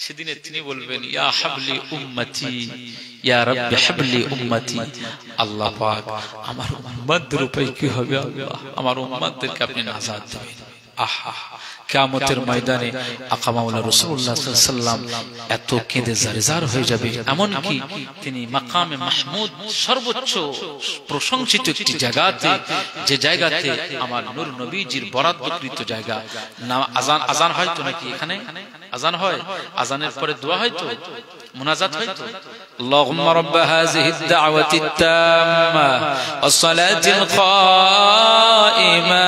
সেদিনে তিনি বলবেন ইয়া হাবলি উম্মতি, ইয়া রাব্বি হাবলি উম্মতি। আল্লাহ পাক আমার উম্মতদের উপায় কি হবে? আল্লাহ আমার উম্মতদেরকে আপনি নাজাত দেবেন। আহা, কিয়ামতের ময়দানে আকা মাওলা রাসূলুল্লাহ সাল্লাল্লাহু আলাইহি ওয়াসাল্লাম এত কেঁদে জারজার হয়ে যাবে, এমন কি তিনি মাকামে মাহমুদ সর্বোচ্চ প্রশংসিত একটি জায়গাতে, যে জায়গাতে আমার নূর নবীজির বরাদ্দকৃত জায়গা, আজান হয় তো নাকি? এখানে আজান হয়, আজানের পরে দোয়া হয় তো, মুনাজাত হয় তো। আল্লাহুম্মা রাব্ব হাযিহিদ দাওয়াতিত তাম্মা ওয়াস সালাতিল কাইমা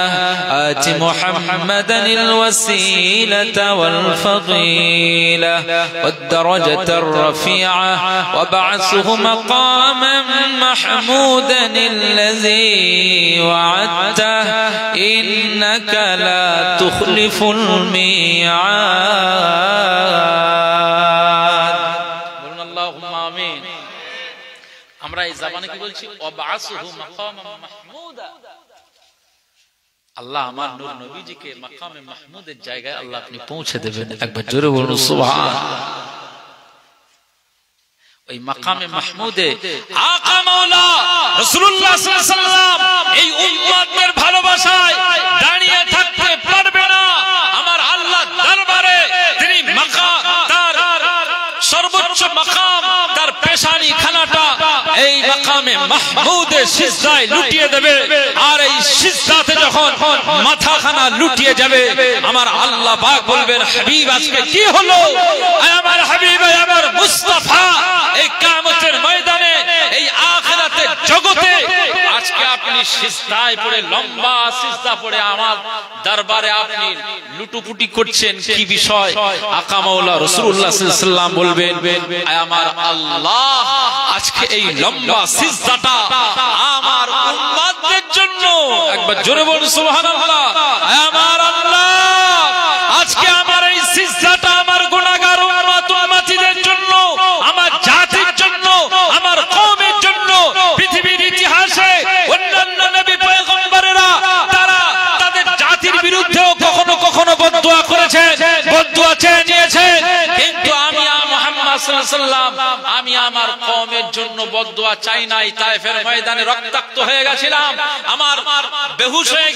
আতি মুহাম্মাদানিল ওয়াসিলাতা ওয়াল ফাদিলা ওয়াদ দারাজাতার রাফিআ ওয়াব'আসহু মাকামান মাহমুদানিল্লাযী ওয়া'আদতা ইন্নাকা লা তুখলিফুল মিআদ। বলুন আল্লাহুম্মা আমিন। আমরা এই জামানে কি বলছি? ওয়াব'আসহু মাকামান মাহমুদা। আল্লাহ আমার নূর নবীজিকে মাকামে মাহমুদের জায়গায় আল্লাহ আপনি পৌঁছে দেবেন। একবার জোরে বলুন সুবহানাল্লাহ। ওই মাকামে মাহমুদে আকা মাওলা রাসূলুল্লাহ সাল্লাল্লাহু আলাইহি ওয়াসাল্লাম এই উম্মতের ভালোবাসায় দাঁড়িয়ে থাকতে পারবে না। আমার আল্লাহ দরবারে তিনি তার সর্বোচ্চ মাকাম, তার পেশানি খানাটা এই মাকামে মাহমুদে সিজদায় লুটিয়ে দেবে। আর এই সিজদাতে যখন মাথাখানা লুটিয়ে যাবে, আমার আল্লাহ পাক বলবেন হাবিব আজকে কি হলো? আমার হাবিব, আমার মুস্তাফা এই কিয়ামতের ময়দানে, এই আখিরাতের জগতে আজকে আপনি সিজদায় পড়ে, লম্বা সিজদা পড়ে আমার দরবারে আপনি লুটুপুটি করছেন, কি বিষয়? আকা মাওলা রাসূলুল্লাহ সাল্লাল্লাহু আলাইহি ওয়াসাল্লাম বলবেন আমার আল্লাহ আজকে এই লম্বা সিজদাটা আমার উম্মতদের জন্য। একবার জোরে বলুন সুবহানাল্লাহ। আমার আল্লাহ আজকে আমার এই সিজদাটা আমার গুনাহগার উম্মতদের জন্য, আমার জাতির জন্য, আমার কওমের জন্য। পৃথিবীর ইতিহাসে অন্যান্য নবী পয়গম্বরেরা তারা তাদের জাতির বিরুদ্ধেও কখনো কখনো বদদুয়া করেছে, বদদুয়া চেয়ে নিয়েছে, কিন্তু আমি মুহাম্মদ সাল্লাল্লাহু আলাইহি ওয়াসাল্লাম আমি আমার কওমের জন্য বদদুয়া চাই নাই। তায়েফের ময়দানে রক্তাক্ত হয়ে গেছিলাম, আমার বেহুশ হয়ে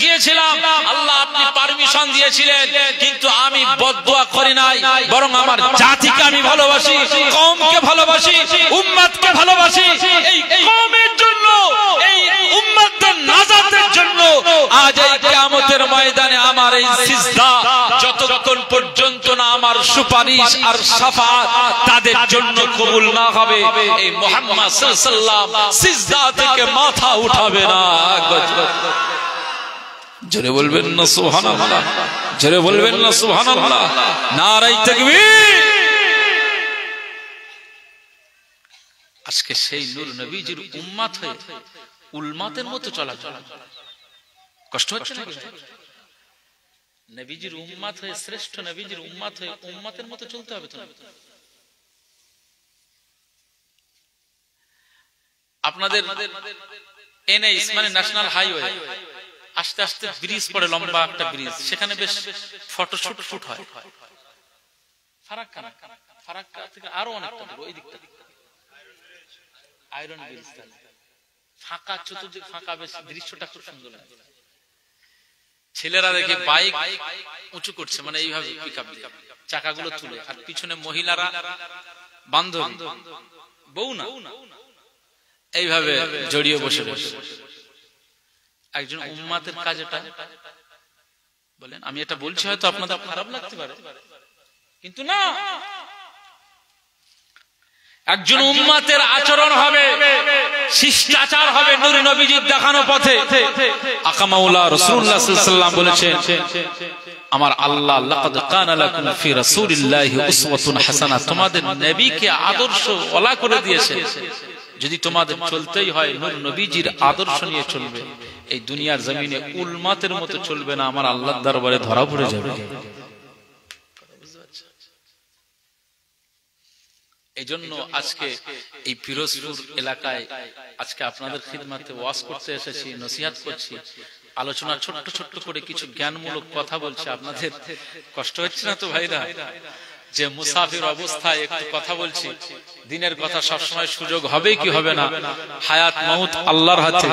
গিয়েছিলাম, আল্লাহ আপনি পারমিশন দিয়েছিলেন, কিন্তু আমি বদদুয়া করি নাই, বরং আমার জাতিকে আমি ভালোবাসি, কওমকে ভালোবাসি, উম্মতকে ভালোবাসি। এই কওমের জন্য, এই উম্মতের নাজাতের জন্য আজ এই কিয়ামতের ময়দানে আমার এই সিজদা যতক্ষণ পর্যন্ত না আমার সুপারিশ আর শাফাআত তাদের জন্য কবুল না হবে, এই মুহাম্মদ সাল্লাল্লাহু আলাইহি ওয়াসাল্লাম সিজদা থেকে মাথা উঠাবে না। জোরে বলবেন না সুবহানাল্লাহ, জোরে বলবেন না সুবহানাল্লাহ। নারায়ে তাকবীর। আজকে সেই নূর নবীজির উম্মত হয়ে উলমাতের মতো চলা কষ্ট হচ্ছে না? নবীজির উম্মত হয়ে, শ্রেষ্ঠ নবীজির উম্মত হয়ে উম্মতের মতো চলতে হবে তো। আপনাদের এনএইচ মানে ন্যাশনাল হাইওয়ে, আস্তে আস্তে ব্রিজ পড়ে, লম্বা একটা ব্রিজ, সেখানে বেশ ফটোশুট শুট হয়। ফারাক্কা থেকে আরো অনেকটা দূর, ওই দিকটা আয়রন ব্রিজ, ফাঁকা, চতুর্দিক ফাঁকা, বেশ দৃশ্যটা খুব সুন্দর লাগে। ছেলেরা দেখে বাইক উঁচু করছে, মানে এইভাবে পিকআপ দিয়ে চাকাগুলো তুলে, আর পিছনে মহিলারা বান্ধবী, বউ না, এইভাবে জড়িয়ে বসে বসে। একজন উম্মতের কাজ এটা। বলেন, আমি এটা বলছি হয়তো আপনাদের খারাপ লাগতে পারে, কিন্তু না, একজন উম্মতের আচরণ হবে, শিষ্টাচার হবে নূর নবীজির দেখানো পথে। আকা মাওলা রাসূলুল্লাহ সাল্লাল্লাহু আলাইহি ওয়াসাল্লাম বলেছেন, আমার আল্লাহ লাকাদ কানা লাকুম ফি রাসূলিল্লাহি উসওয়াতুন হাসানাহ, তোমাদের নবীকে আদর্শ ওলা করে দিয়েছেন। যদি তোমাদের চলতেই হয় নূর নবীজির আদর্শ নিয়ে চলবে, এই দুনিয়ার জমিনে উলমাতের মতো চলবে না, আমার আল্লাহর দরবারে ধরা পড়ে যাবে। এই জন্য আজকে এই পিরোজপুর এলাকায় আজকে আপনাদের খিদমতে ওয়াজ করতে এসেছি, নসিহত করছি, আলোচনা ছোট্ট ছোট্ট করে কিছু জ্ঞানমূলক কথা বলছি। আপনাদের কষ্ট হচ্ছে না তো ভাইরা, যে মুসাফির অবস্থায় একটু কথা বলছি? দিনের কথা সবসময় সুযোগ হবে কি হবে না, হায়াত মাউত আল্লাহর হাতে।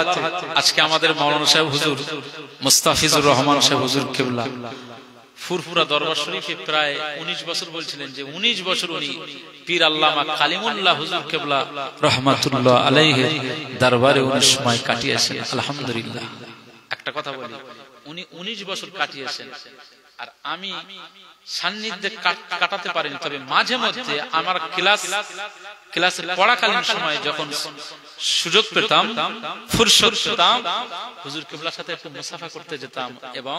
আজকে আমাদের মাওলানা সাহেব হুজুর মুস্তাফিজুর রহমান সাহেব হুজুর কিবলা ফুরফুরা দরবার শরীফে প্রায় 19 বছর বলছিলেন যে 19 বছর উনি পীর আল্লামা কালিমুল্লাহ হুজুর কিবলা রাহমাতুল্লাহ আলাইহি দরবারে উনি সময় কাটিয়েছেন। আলহামদুলিল্লাহ। একটা কথা বলি, উনি 19 বছর কাটিয়েছেন, আর আমি সান্নিধ্যে কাটাতে পারিনি। তবে মাঝে মধ্যে আমার ক্লাসে পড়াকালীন সময় যখন সুযোগ পেতাম, ফুরসত পেতাম, হুজুর কিবলার সাথে একটু মুসাফা করতে যেতাম এবং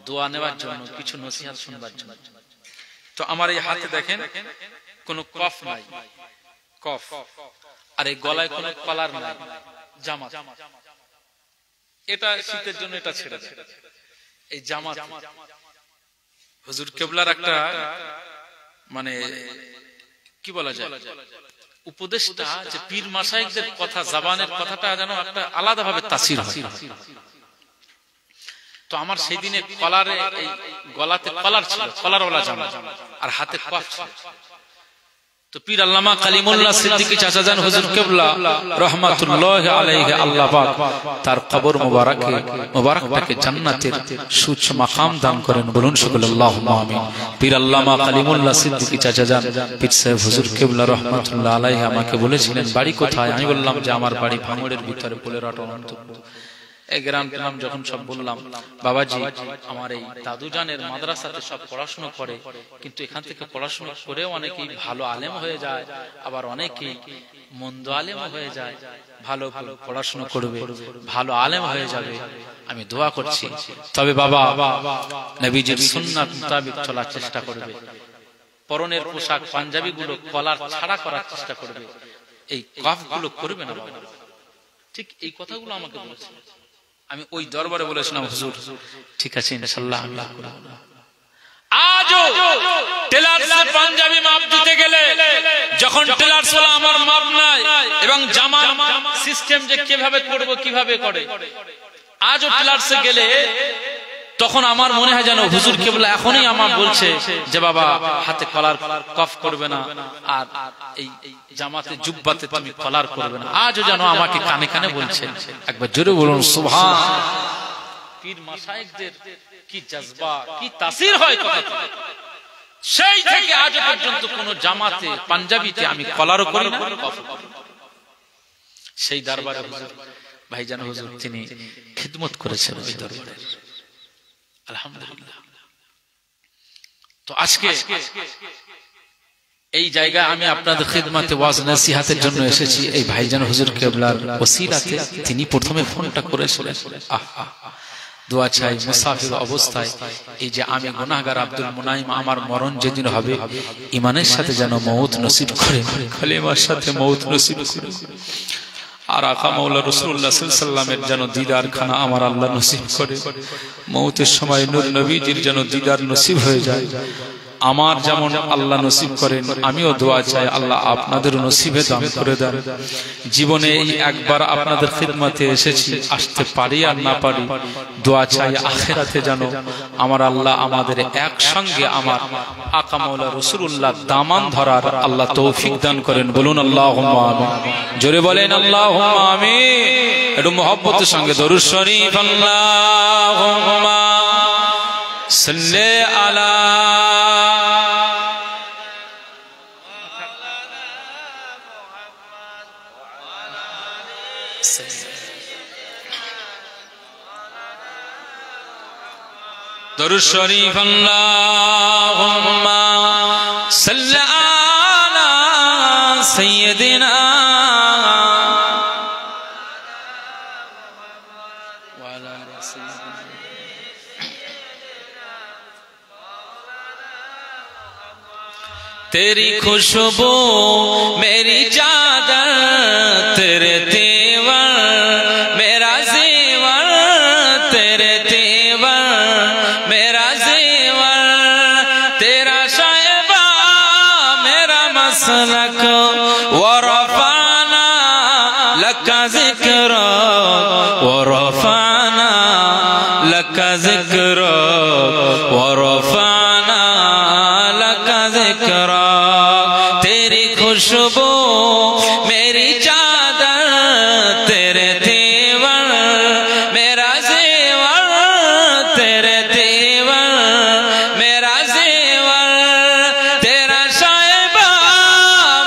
দোয়া নেওয়ার জন্য, কিছু নসিহত শুনবার জন্য। তো আমার এই হাতে দেখেন কোনো কফ নাই, কফ, আর এই গলায় কোনো কলার নাই, জামাত। এটা শীতের জন্য এটা ছেড়ে দেয়। এই জামাত হুজুর কিবলার একটা মানে কি বলা যায় উপদেশটা, যে পীর মাশায়েখদের কথা, জাবানের কথাটা যেন একটা আলাদা ভাবে তাসির হয়। তো আমার সেই দিনে কলারে, এই গলাতে কলার ছিল, কলারওয়ালা জামা, আর হাতে কফ ছিল। তো পীর আল্লামা কালিমুল্লাহ সিদ্দিকী চাচা জান হুজুর কিবলা রাহমাতুল্লাহি আলাইহি, আল্লাহ পাক তার কবর মুবারকটাকে জান্নাতের সুউচ্চ মাকাম দান করেন। বলুন সকলে আল্লাহুম্মা আমিন। পীর আল্লামা কালিমুল্লাহ সিদ্দিকী চাচা জান পীর সাহেব হুজুর কিবলা রাহমাতুল্লাহ আলাইহি আমাকে বলেছিলেন বাড়ি কোথায়? আমি বললাম যে আমার বাড়ি ভাঙড়ের ভিতরে পোলেরহাট অনন্তপুর। এই গ্রাম গ্রাম যখন সব বললাম, বাবাজি আমার এই দাদু জানের মাদ্রাসাতে সব পড়াশোনা করে, কিন্তু এখান থেকে পড়াশোনা করেও অনেকেই ভালো আলেম হয়ে যায়, আবার অনেকেই মন্দ আলেম হয়ে যায়। ভালো পড়াশোনা করবে, ভালো আলেম হয়ে যাবে, আমি দোয়া করছি। তবে বাবা নবীজির সুন্নাত মোতাবেক চলার চেষ্টা করবে, পরনের পোশাক পাঞ্জাবি গুলো কলার ছাড়া করার চেষ্টা করবে, এই কফ গুলো করবে না বাবা। ঠিক এই কথাগুলো আমাকে বলেছে, আমি ওই দরবারে বলেছিলাম হুজুর ঠিক আছে ইনশাআল্লাহ। আজও টেলার্সে পাঞ্জাবি মাপ দিতে গেলে, যখন টেলার্সওয়ালা আমার মাপ নাই এবং জামার সিস্টেম যে কিভাবে করব কিভাবে করে, আজও টেলার্সে গেলে তখন আমার মনে হয় যেন হুজুর কিবলা এখনই আমার বলছে যে বাবা হাতে কলার কফ করবে না, আর এই জামাতে জুব্বাতে তুমি কলার করবে না। আজও যেন আমাকে কানে কানে বলছেন। একবার জোরে বলুন সুবহান। পীর মাশায়েখদের কি জজবা, কি তাসির হয় কথা। সেই থেকে আজ পর্যন্ত কোন জামাতে পাঞ্জাবিতে আমি কলারও করি না, কফ। সেই দরবারে হুজুর ভাইজান হুজুর তিনি খিদমত করেছেন ওই দরবারে। আলহামদুলিল্লাহ। তো আজকে এই জায়গায় আমি আপনাদের খিদমতে ওয়াজ নসিহতের জন্য এসেছি। এই ভাইজান হুজুর কিবলার ওসিলাতে তিনি প্রথমে ফোনটা করেছিলেন। দোয়া চাই মুসাফির অবস্থায়, এই যে আমি গুনাহগার আব্দুল মুনাইম, আমার মরণ যেদিন হবে ঈমানের সাথে যেন মউত নসিব করে, কালেমার সাথে মউত নসিব করে, আর আকা মাওলা রাসূলুল্লাহ সাল্লাল্লাহু আলাইহি ওয়াসাল্লামের যেন দিদার খানা আমার আল্লাহ নসিব করে। মউতের সময় নূর নবীজির যেন দিদার নসিব হয়ে যায়। আমার যেমন আল্লাহ নসিব করেন, আমিও দোয়া চাই আল্লাহ আপনাদের নসিবে দান করে দেন। জীবনে এই একবার আপনাদের খিদমতে এসেছি, আসতে পারি আর না পারি, দোয়া চাই আখিরাতে যেন আমার আল্লাহ আমাদের একসঙ্গে আমার আকা মাওলা রাসূলুল্লাহ দামান ধরার আল্লাহ তৌফিক দান করেন। বলুন আল্লাহুম্মা আমিন। জোরে বলেন আল্লাহুম্মা আমিন। একটু মহব্বতের সঙ্গে দরুদ শরীফ। আল্লাহুম্মা সাল্লি আলা দরুদ শরীফ। আল্লাহুম্মা সাল্লি আলা সাইয়্যিদিনা ওয়া আলা সাইয়্যিদিনা। तेरी खुशबू मेरी चादर, तेरे तेवर मेरा ज़ेवर, तेरे तेवर मेरा ज़ेवर, तेरा शायबा मेरा मसलक, ورفعنا لك ذکرک تیری خوشبو میری چادر تیرے تیور میرا زیور تیرے تیور میرا زیور تیرا شائبہ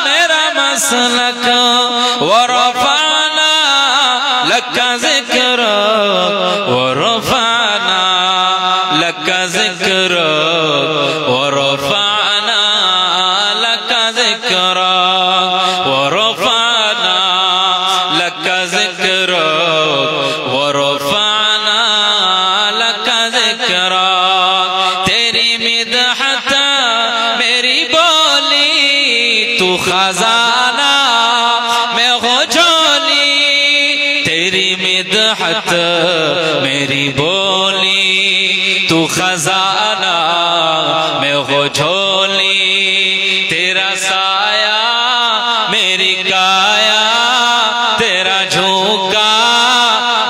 میرا مسلک ورفعنا لك ذکرک ورفعنا لك ذکرک ورفعنا لك ذکرک ورفعنا لك ذکرک ورفعنا لك ذکرک تیری مدحت میری بولی تو خزانہ میں ہو جھولی تیری مدحت میری بولی تو خزانہ میں ہو جھولی تیرا سایہ میری کایا تیرا جھونکا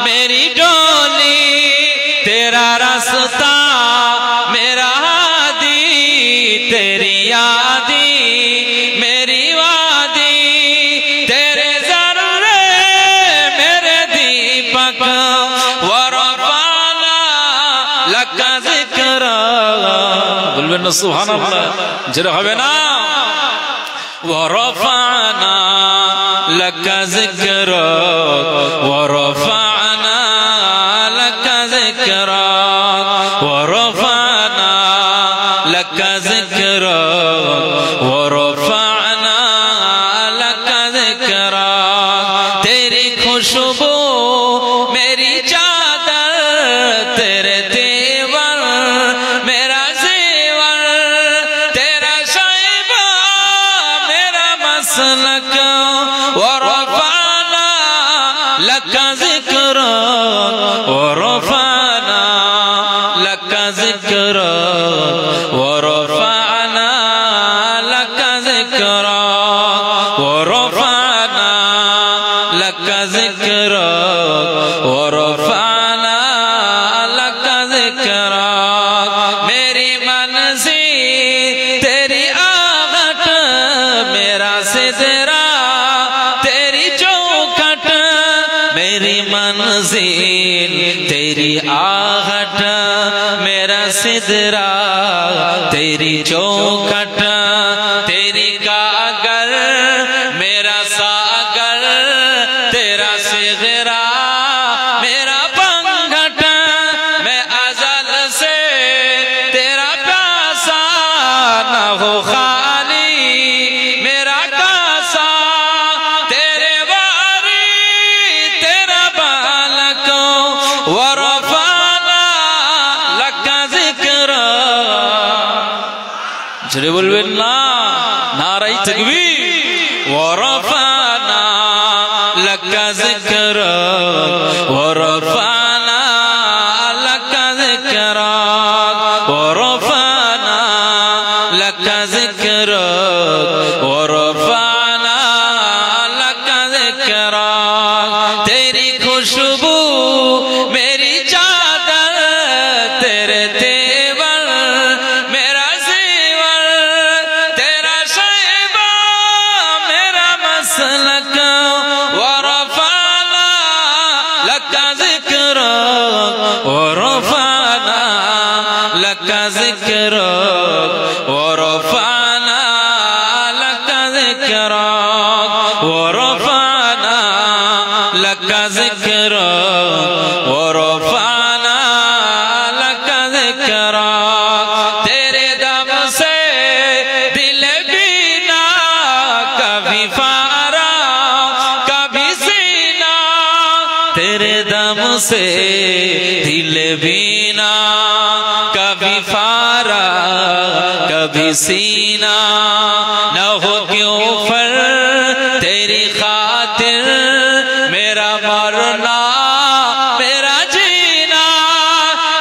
میری ڈولی تیرا راستہ میرا ہادی تیری یادی میری وادی تیرے ذرے میرے دیپک ورفعنا لك ذکرک بلونا سبحان اللہ جرہ ہوئے نا ورفعنا لك ذکرک ورفعنا لك ذکرک ورفعنا لك ذکرک ورفعنا لك ذکرک تیری خوشبو میری چادر تیرے تیور میرا زیور تیرا شائبہ میرا مسلک ورفعنا لك ذکرک ورفعنا لك ذکرک ورفعنا لك ذکرک ورفعنا لك ذکرک ورفعنا لك ذکرک میری منزل تیری آغٹ میرا سدرہ تیری چوکھٹ میری منزل تیری آغٹ میرا سدرہ تیری چوکھٹ تیری گاگر میرا ساگر تیرا صغرا میرا پنگھٹ میں ازل سے تیرا پیاسا نہ ہو خالی میرا کاسا تیرے باری تیرا بالک ورفعنا لك ذکرک جرے بولونا نعرہ تکبیر ورفعنا لك ذکرک ورفعنا لك ذکرک ورفعنا لك ذکرک ورفعنا لك ذکرک تیری خوشبو میری چادر تیرے تیور میرا زیور تیرا شائبہ میرا مسلک ورفعنا لك ذکرک ورفعنا لك ذکرک ورفعنا لك ذکرک ورفعنا لك ذکرک ورفعنا لك ذکرک تیرے دم سے دل بینا کبھی فارا کبھی سینہ تیرے دم سے دل بینا کبھی فارا کبھی سینہ نہ ہو کیوں پر تیری خاطر میرا مرنا میرا جینا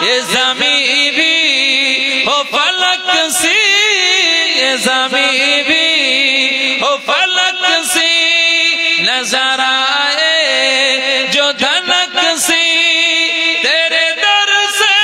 یہ زمین بھی ہو فلک سی یہ زمین بھی ہو فلک سی نظر آئے جو دھنک سی تیرے در سے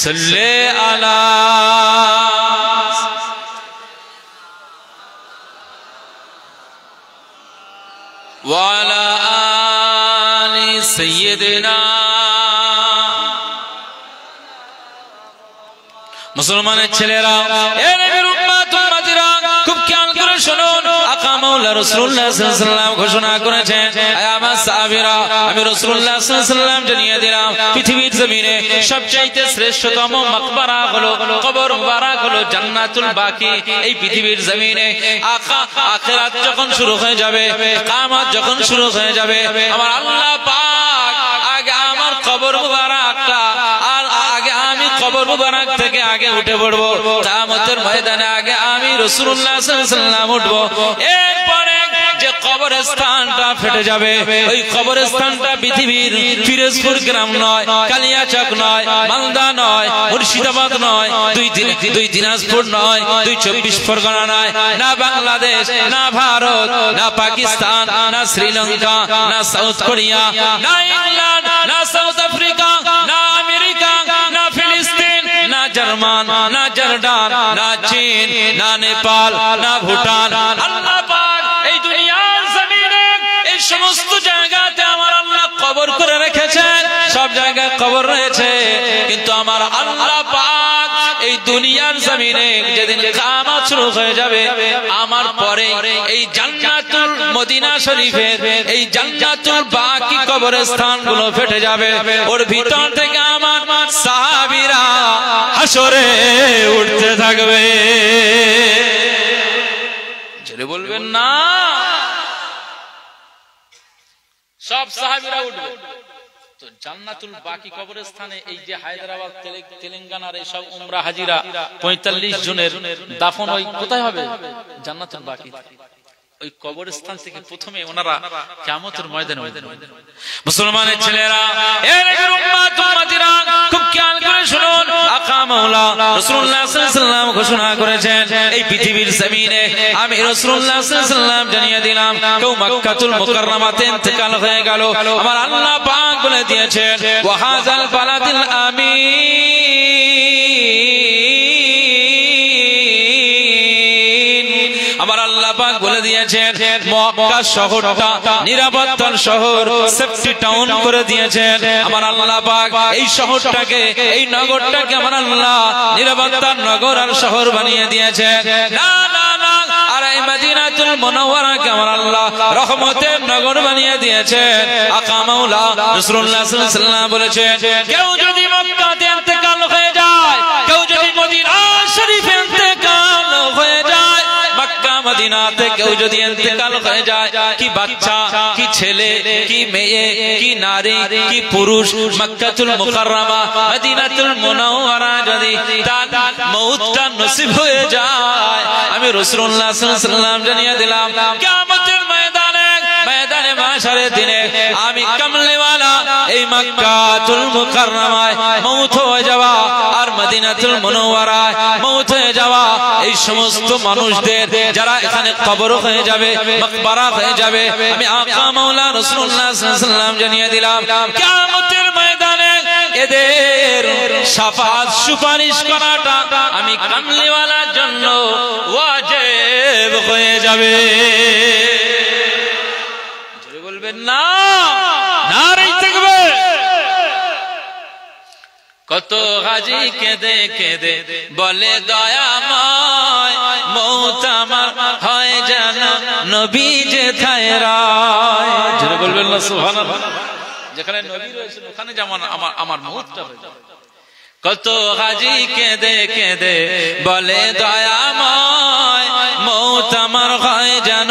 সাল্লি আলা ওয়া আলা আলি সাইয়্যিদিনা। মুসলমানের ছেলেরা, এ নবীর উম্মত উম্মতিরা, খুব খেয়াল করে শুনুন। আকা মাওলা রাসূলুল্লাহ সাল্লাল্লাহু আলাইহি ওয়াসাল্লাম ঘোষণা করেছেন, হে আমার সাহাবীরা, আমি রাসূলুল্লাহ সাল্লাল্লাহু আলাইহি ওয়াসাল্লাম জানিয়ে দিলাম, পৃথিবীর জমিনে সবচাইতে শ্রেষ্ঠতম মাকবারা হলো, কবর মুবারক হলো জান্নাতুল বাকি। এই পৃথিবীর জমিনে আখিরাত যখন শুরু হয়ে যাবে, কিয়ামত যখন শুরু হয়ে যাবে, আমার আল্লাহ পাক আগে আমার কবর মুবারকটা, আর আগে আমি কবর মুবারক থেকে আগে উঠে পড়বো। কিয়ামতের ময়দানে আগে আমি রাসূলুল্লাহ সাল্লাল্লাহু আলাইহি ওয়াসাল্লাম উঠবো। এরপরে যে কবরস্থানটা ফেটে যাবে, ওই কবরস্থানটা পৃথিবীর ফিরোজপুর গ্রাম নয়, কালিয়াচক নয়, মালদা নয়, মুর্শিদাবাদ নয়, দুই দিনাজপুর নয়, 24 পরগনা নয়, না বাংলাদেশ, না ভারত, না পাকিস্তান, না শ্রীলঙ্কা, না সাউথ কোরিয়া, না ইংল্যান্ড, না সাউথ আফ্রিকা, না আমেরিকা, না ফিলিস্তিন, না জার্মান, না জর্ডান, না চীন, না নেপাল, না ভুটান। আল্লাহ পাক এই দুনিয়ার জমিনে এই সমস্ত জায়গাতে আমার আল্লাহ কবর করে রেখেছেন, সব জায়গায় কবর রয়েছে। কিন্তু আমার আল্লাহ পাক এই দুনিয়ার জমিনে যেদিন কিয়ামত শুরু হয়ে যাবে, আমার পরে এই জান্নাতুল মদিনা শরীফের এই জান্নাতুল বাকি কবরস্থানগুলো ফেটে যাবে, ওর ভিতর থেকে আমার সাহাবীরা হাসরে উঠতে থাকবে। জোরে বলবেন না? সব সাহাবীরা উঠবে। তো জান্নাতুল বাকি কবরস্থানে এই যে হায়দ্রাবাদ, তেলেঙ্গানার এই সব উমরা হাজিরা 45 জনের দাফন ওই কোথায় হবে? জান্নাতুল বাকি। ওই কবরস্থান থেকে প্রথমে ওনারা কিয়ামতের ময়দানে উঠবে। মুসলমানের ছেলেরা, এ নবীর উম্মত উম্মতিরা, খুব খেয়াল করে শুনুন। আকা মাওলা রাসূলুল্লাহ সাল্লাল্লাহু আলাইহি ওয়াসাল্লাম ঘোষণা করেছেন, এই পৃথিবীর জমিনে আমি রাসূলুল্লাহ সাল্লাল্লাহু আলাইহি ওয়াসাল্লাম জানিয়ে দিলাম, কেউ মক্কাতুল মুকাররমাতে ইন্তেকাল হয়ে গেল, আমার আল্লাহ পাক বলে দিয়েছেন, ওয়া হাযাল বালাদিল আমিন। আমার আল্লাহ পাক বলে দিয়েছেন, মক্কা শহরটা নিরাপত্তার শহর, সেফটি টাউন করে দিয়েছেন। আমার আল্লাহ পাক এই শহরটাকে, এই নগরটাকে আমার আল্লাহ নিরাপত্তার নগর আর শহর বানিয়ে দিয়েছেন। না না না, আর এই মদিনাতুল মুনাওয়ারাকে আমার আল্লাহ রহমতের নগর বানিয়ে দিয়েছেন। আকা মাওলা রাসূলুল্লাহ সাল্লাল্লাহু আলাইহি ওয়াসাল্লাম বলেছেন, কেউ যদি মক্কাতে ইন্তেকাল হয়ে যায়, কেউ যদি মদিনা শরীফে ইন্তেকাল হয়ে যায়, মক্কা মদিনাতে কেউ যদি ইন্তেকাল হয়ে যায়, কি বাচ্চা, কি ছেলে, কি মেয়ে, কি নারী, কি পুরুষ, মক্কাতুল মুকাররমা মদিনাতুল মুনাওয়ারা যদি তার মওতটা নসিব হয়ে যায়, আমি রাসূলুল্লাহ সাল্লাল্লাহু আলাইহি ওয়াসাল্লাম জানিয়ে দিলাম, কিয়ামতের ময়দানে মাশারের দিনে আমি কামলিওয়ালা এই মক্কাতুল মুকাররমায় মওত হয়ে যাওয়া আর মদিনাতুল মুনাওয়ারায় মওত হয়ে যাওয়া এই সমস্ত মানুষদের যারা এখানে কবর হয়ে যাবে, মাকবারা হয়ে যাবে, আমি আকা মাওলা রাসূলুল্লাহ সাল্লাল্লাহু আলাইহি ওয়াসাল্লাম জানিয়ে দিলাম, কিয়ামতের ময়দানে এদের শাফাআত সুপারিশ করাটা আমি কামলিওয়ালার জন্য ওয়াজিব হয়ে যাবে। জোরে বলবেন না? নারে তাকবীর। কত গাজী কেঁদে কেঁদে বলে দয়াময়, মওত আমার হয় যেন নবী যেথায় রায়। জোরে বলবেন না সুবহানাল্লাহ? যেখানে নবী রয়েছেন ওখানে যেমন আমার মওতটা হয়ে যাবে। কত গাজী কেঁদে কেঁদে বলে দয়াময়, মওত আমার হয় যেন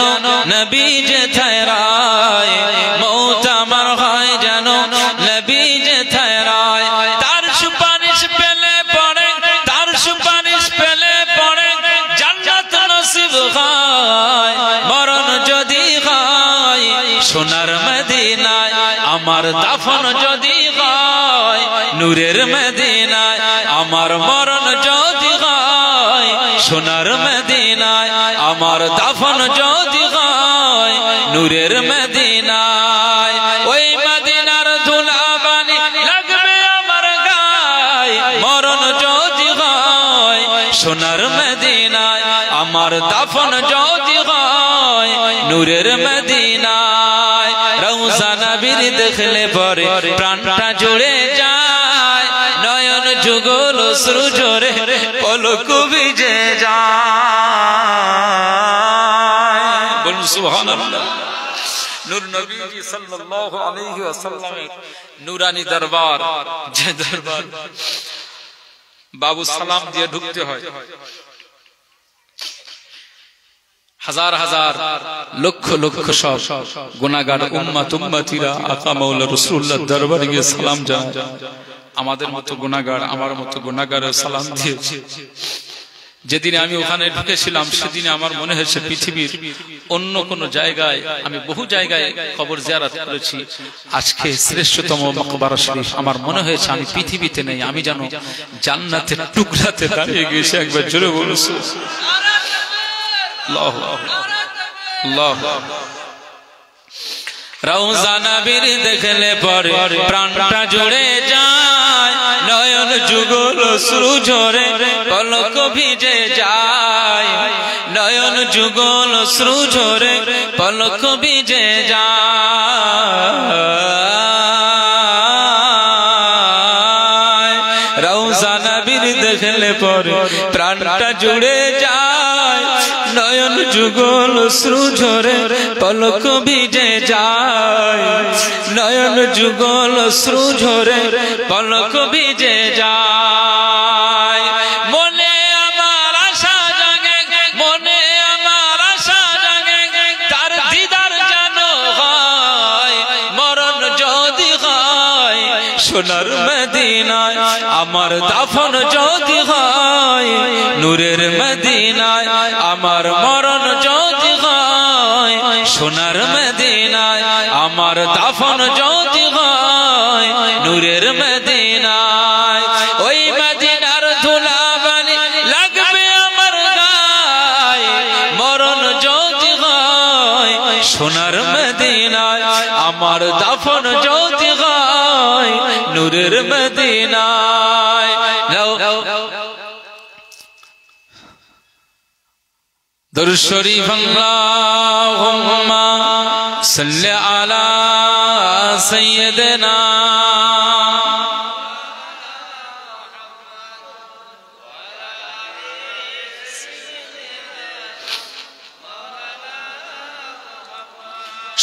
নবী যেথায় রায়, মওত আমার হয় যেন নবী যেথায় রায়। তার সুপারিশ পেলে পড়ে, তার সুপারিশ পেলে পড়ে জান্নাত নসিব হয়। মরণ যদি হয় সোনার মদিনায়, আমার দাফন যদি হয় নূরের মদিনায়, আমার মরণ যদি হয় সোনার মদিনায়, আমার দাফন যদি হয় নূরের মদিনায়। ওই মদিনার ধুলাবালি লাগবে আমার গায়, মরণ সোনার মদিনায় আমার দাফন যদি হয় নূরের মদিনায় রওজা নবীর দেখলে পরে প্রাণটা জুড়ে যায় নয়ন যুগল অশ্রু ঝরে পলক ভিজে যায় বলুন সুবহানাল্লাহ নূর নবী সাল্লাল্লাহু আলাইহি ওয়াসাল্লামের নূরানি দরবার যে দরবার বাবু সালাম দিয়ে ঢুকতে হয় হাজার হাজার লক্ষ লক্ষ সব গুনাহগার উম্মত উম্মতিরা আকা মাওলা রাসূলুল্লাহর দরবারে গিয়ে সালাম জানায় আমাদের মতো গুনাহগার আমার মতো গুনাহগারের সালাম দিয়েছে যেদিন আমি ওখানে ঢুকেছিলাম সেদিন আমার মনে হয়েছে পৃথিবীর অন্য কোন জায়গায় আমি বহু জায়গায় কবর জিয়ারত করেছি আজকে শ্রেষ্ঠতম মাকবারা শরীফ আমার মনে হয়েছে আমি পৃথিবীতে নেই আমি যেন জান্নাতের টুকরাতে দাঁড়িয়ে গেছি একবার জোরে বলুন আল্লাহু আল্লাহ রওজা নবীর দেখলে পরে প্রাণটা জুড়ে যায় নয়ন যুগল অশ্রু ঝরে পলক ভিজে যায় নয়ন যুগল অশ্রু ঝরে পলক ভিজে যায় রওজা নবীর দেখলে পরে প্রাণটা জুড়ে যায় নয়ন যুগল অশ্রু ঝরে পলক ভিজে যায় নয়ন যুগল অশ্রু ঝরে পলক ভিজে যায় মনে আমার আশা জাগে মনে আমার আশা জাগে তার দিদার যেন হয় মরণ যদি হয় সোনার মদিনায় আমার দাফন যদি হয় নূরের মদিনায় আমার মরণ যদি হয় সোনার মদিনায় আমার দাফন যদি হয় নূরের মদিনায় ওই মদিনার ধুলাবালি লাগবে আমার গায়ে মরণ যদি হয় সোনার মদিনায় আমার দাফন যদি হয় নূরের মদিনায় দরুদ শরীফ আল্লাহুম্মা সাল্লি আলা সাইয়্যিদিনা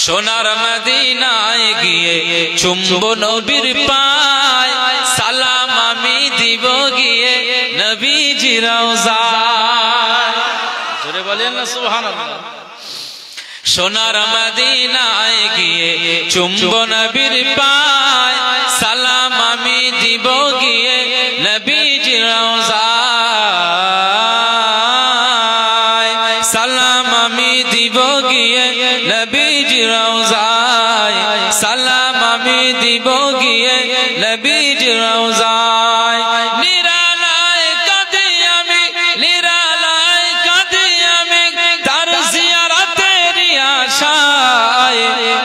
সোনার মদিনায় গিয়ে চুম্ব নবীর পায় সালাম আমি দিব গিয়ে নবীজি রওজায় জোরে বলেন না সুবহানাল্লাহ সোনার মদিনায় গিয়ে চুম্ব নবীর পায় সালাম আমি দিব গিয়ে নবীজি রওজায় সালাম আমি দিব গিয়ে নবীজি রওজায় সালাম আমি দিব গিয়ে নবীজি রওজায় নিরালায় কাঁদি আমি নিরালায় কাঁদি আমি তার জিয়ারতের আশায়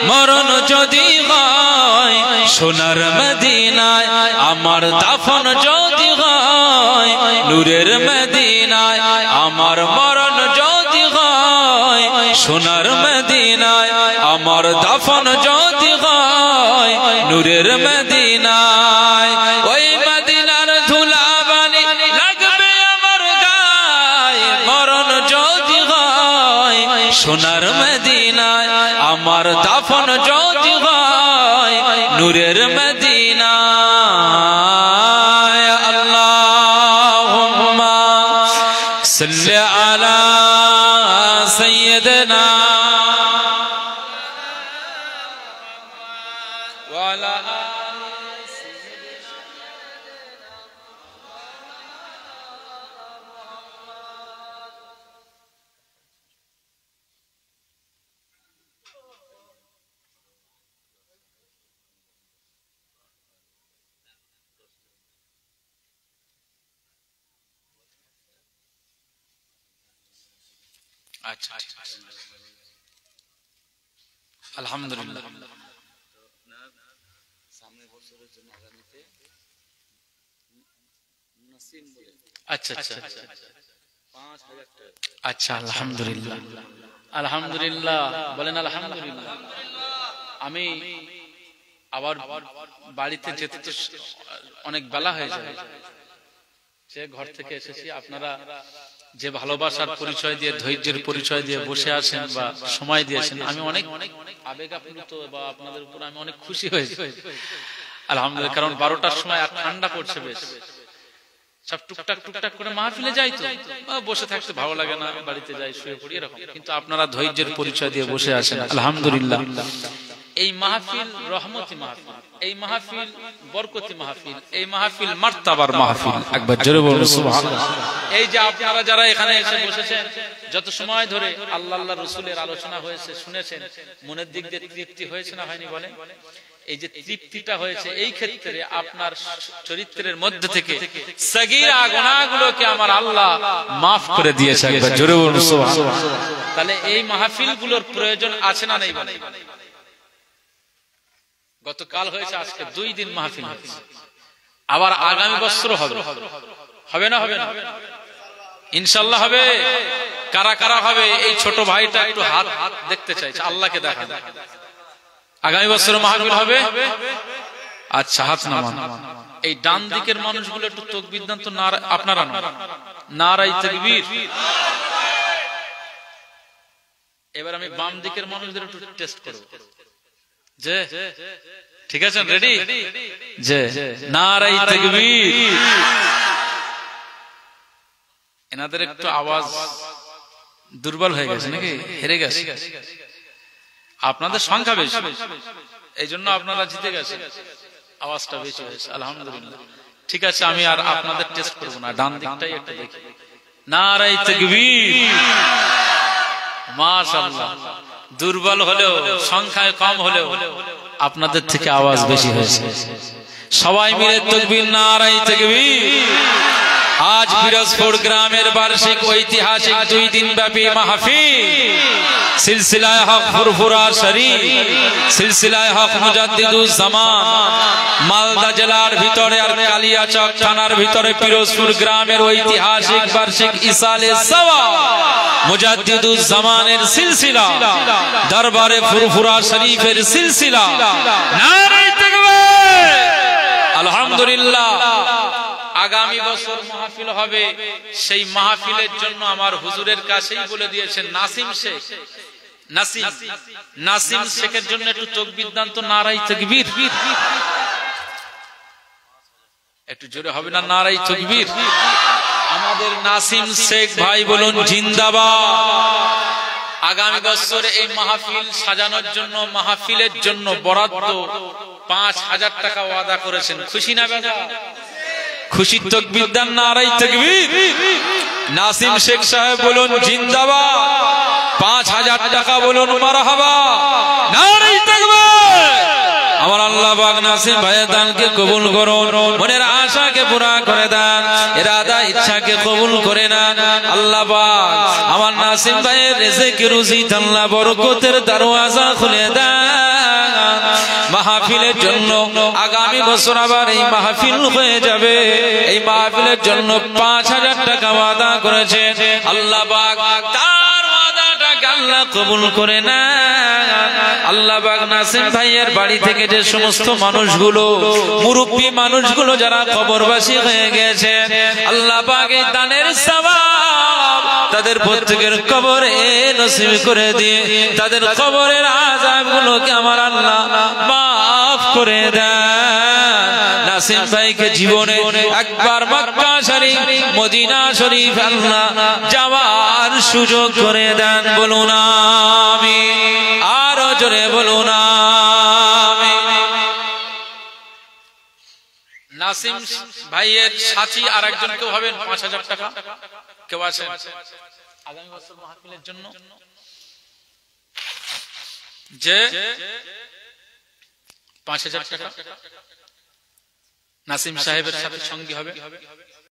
মরণ যদি হয় সোনার মদিনায় আমার দাফন যদি হয় নূরের মদিনায় আমার মরণ যদি হয় সোনার মদিনায় আমার দাফন যদি হয় নূরের মদিনায় ওই মদিনার ধুলাবালি লাগবে আমার গায়ে মরণ যদি হয় সোনার মদিনায় আমার দাফন যদি হয় নূরের মদিনায় আল্লাহুম্মা সাল্লি আলা সাইয়্যিদিনা ওয়া আলা अच्छा अल्हम्दुलिल्लाह सामने বছরের জন্য আগামীতে আচ্ছা আচ্ছা আচ্ছা, আলহামদুলিল্লাহ আলহামদুলিল্লাহ, বলেন আলহামদুলিল্লাহ। আমি আবার বাড়িতে যেতে তো অনেক বেলা হয়ে যায়, যে ঘর থেকে এসেছি, আপনারা যে ভালোবাসার পরিচয় দিয়ে, ধৈর্যের পরিচয় দিয়ে বসে আছেন বা সময় দিয়েছেন, আমি অনেক আবেগ আপ্লুত বা আপনাদের উপর আমি অনেক খুশি হয়েছি আলহামদুলিল্লাহ। কারণ 12টার সময় আর ঠান্ডা পড়ছে বেশ, সব টুকটাক টুকটাক করে মাহফিলে যাই, তো বসে থাকতে ভালো লাগে না, বাড়িতে যাই শুয়ে পড়ি এরকম, কিন্তু আপনারা ধৈর্যের পরিচয় দিয়ে বসে আছেন আলহামদুলিল্লাহ। এই মাহফিল রহমতি মাহফিল, এই মাহফিল বরকতি মাহফিল, এই মাহফিল মার্তাবার মাহফিল, একবার জোরে বলুন সুবহানাল্লাহ। এই যে আপনারা যারা এখানে এসে বসেছেন, যত সময় ধরে আল্লাহ আল্লাহ রাসূলের আলোচনা হয়েছে, শুনেছেন, মনের দিক দিয়ে তৃপ্তি হয়েছে না হয়নি বলেন? এই যে তৃপ্তিটা হয়েছে, এই ক্ষেত্রে আপনার চরিত্রের মধ্যে থেকে সগীরা গুনাহগুলোকে আমার আল্লাহ মাফ করে দিয়েছে, একবার জোরে বলুন সুবহানাল্লাহ। তাহলে এই মাহফিলগুলোর প্রয়োজন আছে না নেই বলেন? গতকাল হয়েছে, আজকে 2 দিন মাহফিল হয়েছে, আবার আগামী বছর হবে, হবে না? হবে না ইনশাআল্লাহ হবে। কারা কারা হবে? এই ছোট ভাইটা একটু হাত দেখতে চাইছে, আল্লাহকে দেখান। আগামী বছর মাহফিল হবে? আচ্ছা, হাত নামান। এই ডান দিকের মানুষগুলো একটু তাকবীর দেন তো, আপনারা নারায়ে তাকবীর। এবার আমি বাম দিকের মানুষদের একটু টেস্ট করব, যে ঠিক আছে, রেডি? যে নারায়ে তাকবীর। এনাদের একটু আওয়াজ দুর্বল হয়ে গেছে নাকি, হেরে গেছে? আপনাদের সংখ্যা বেশি, এই জন্য আপনারা জিতে গেছে, আওয়াজটা বেশি হয়েছে আলহামদুলিল্লাহ। ঠিক আছে, আমি আর আপনাদের টেস্ট করব না, ডান দিকটাই একটু দেখি। নারায়ে তাকবীর। মাশাআল্লাহ, দুর্বল হলেও, সংখ্যায় কম হলেও আপনাদের থেকে আওয়াজ বেশি হয়েছে। সবাই মিলে তাকবীর, নারায়ে তাকবীর। আজ পিরোজপুর গ্রামের বার্ষিক ঐতিহাসিক 2 দিন ব্যাপী মাহফিল সিলসিলায়ে হক ফুরফুরা শরীফ, সিলসিলায়ে হক মুজাদ্দিদুজ জামান, মালদা জেলার ভিতরে আর কালিয়াচক থানার ভিতরে পিরোজপুর গ্রামের ঐতিহাসিক বার্ষিক ইসালে সওয়াব মুজাদ্দিদুজ জামানের সিলসিলা, দরবারে ফুরফুরা শরীফের সিলসিলা। নারায়ে তাকবীর। আলহামদুলিল্লাহ। আগামী বছর মাহফিল হবে, সেই মাহফিলের জন্য আমার হুজুরের কাছেই বলে দিয়েছেন নাসিম শেখ, নাসিম শেখের জন্য একটু তাকবীর দান তো, নারায়ে তাকবীর। একটু জোরে হবে না? নারায়ে তাকবীর। আমাদের নাসিম শেখ ভাই বলুন জিন্দাবাদ। আগামী বছর এই মাহফিল সাজানোর জন্য, মাহফিলের জন্য বরাদ্দ 5000 টাকা ওয়াদা করেছেন। খুশি না বেজা? খুশি তাকবীর দেন, নারায়ে তাকবীর। নাসিম শেখ সাহেব বলুন জিন্দাবাদ। 5000 টাকা বলুন মারহাবা, নারায়ে তাকবীর। আমার আল্লাহ পাক নাসিম ভাইয়ের দানকে কবুল করুন, মনের আশাকে পুরা করে দেন, ইরাদা ইচ্ছাকে কবুল করে নেন আল্লাহ পাক। আমার নাসিম ভাইয়ের রিজিক রুজি আল্লাহ বরকতের দরওয়াজা খুলে দেন। মাহফিলের জন্য আগামী বছর আবার এই মাহফিল হয়ে যাবে, এই মাহফিলের জন্য 5000 টাকা ওয়াদা করেছেন আল্লাহ পাক। তার ওয়াদাটাকে আল্লাহ কবুল করে নেন আল্লাহ পাক। নাসিম ভাইয়ের বাড়ি থেকে যে সমস্ত মানুষগুলো, মুরব্বী মানুষগুলো যারা কবরবাসী হয়ে গেছে, আল্লাহ পাক এই দানের সওয়াব তাদের প্রত্যেকের কবরে নসিব করে দিয়ে তাদের কবরের আযাবগুলোকে আমার আল্লাহ মাফ করে দেন। নাসিম ভাইকে জীবনে একবার মক্কা শরীফ, মদিনা শরীফ আল্লাহ যাওয়ার সুযোগ করে দেন। বলুন আমিন। আরো জোরে বলুন আমিন। নাসিম ভাইয়ের সাথী আর একজন কেউ হবেন 5000 টাকা কেউ আছেন আগামী বছর মাহফিলের জন্য? যে 5000 টাকা নাসিম সাহেবের সাথে সঙ্গী হবে।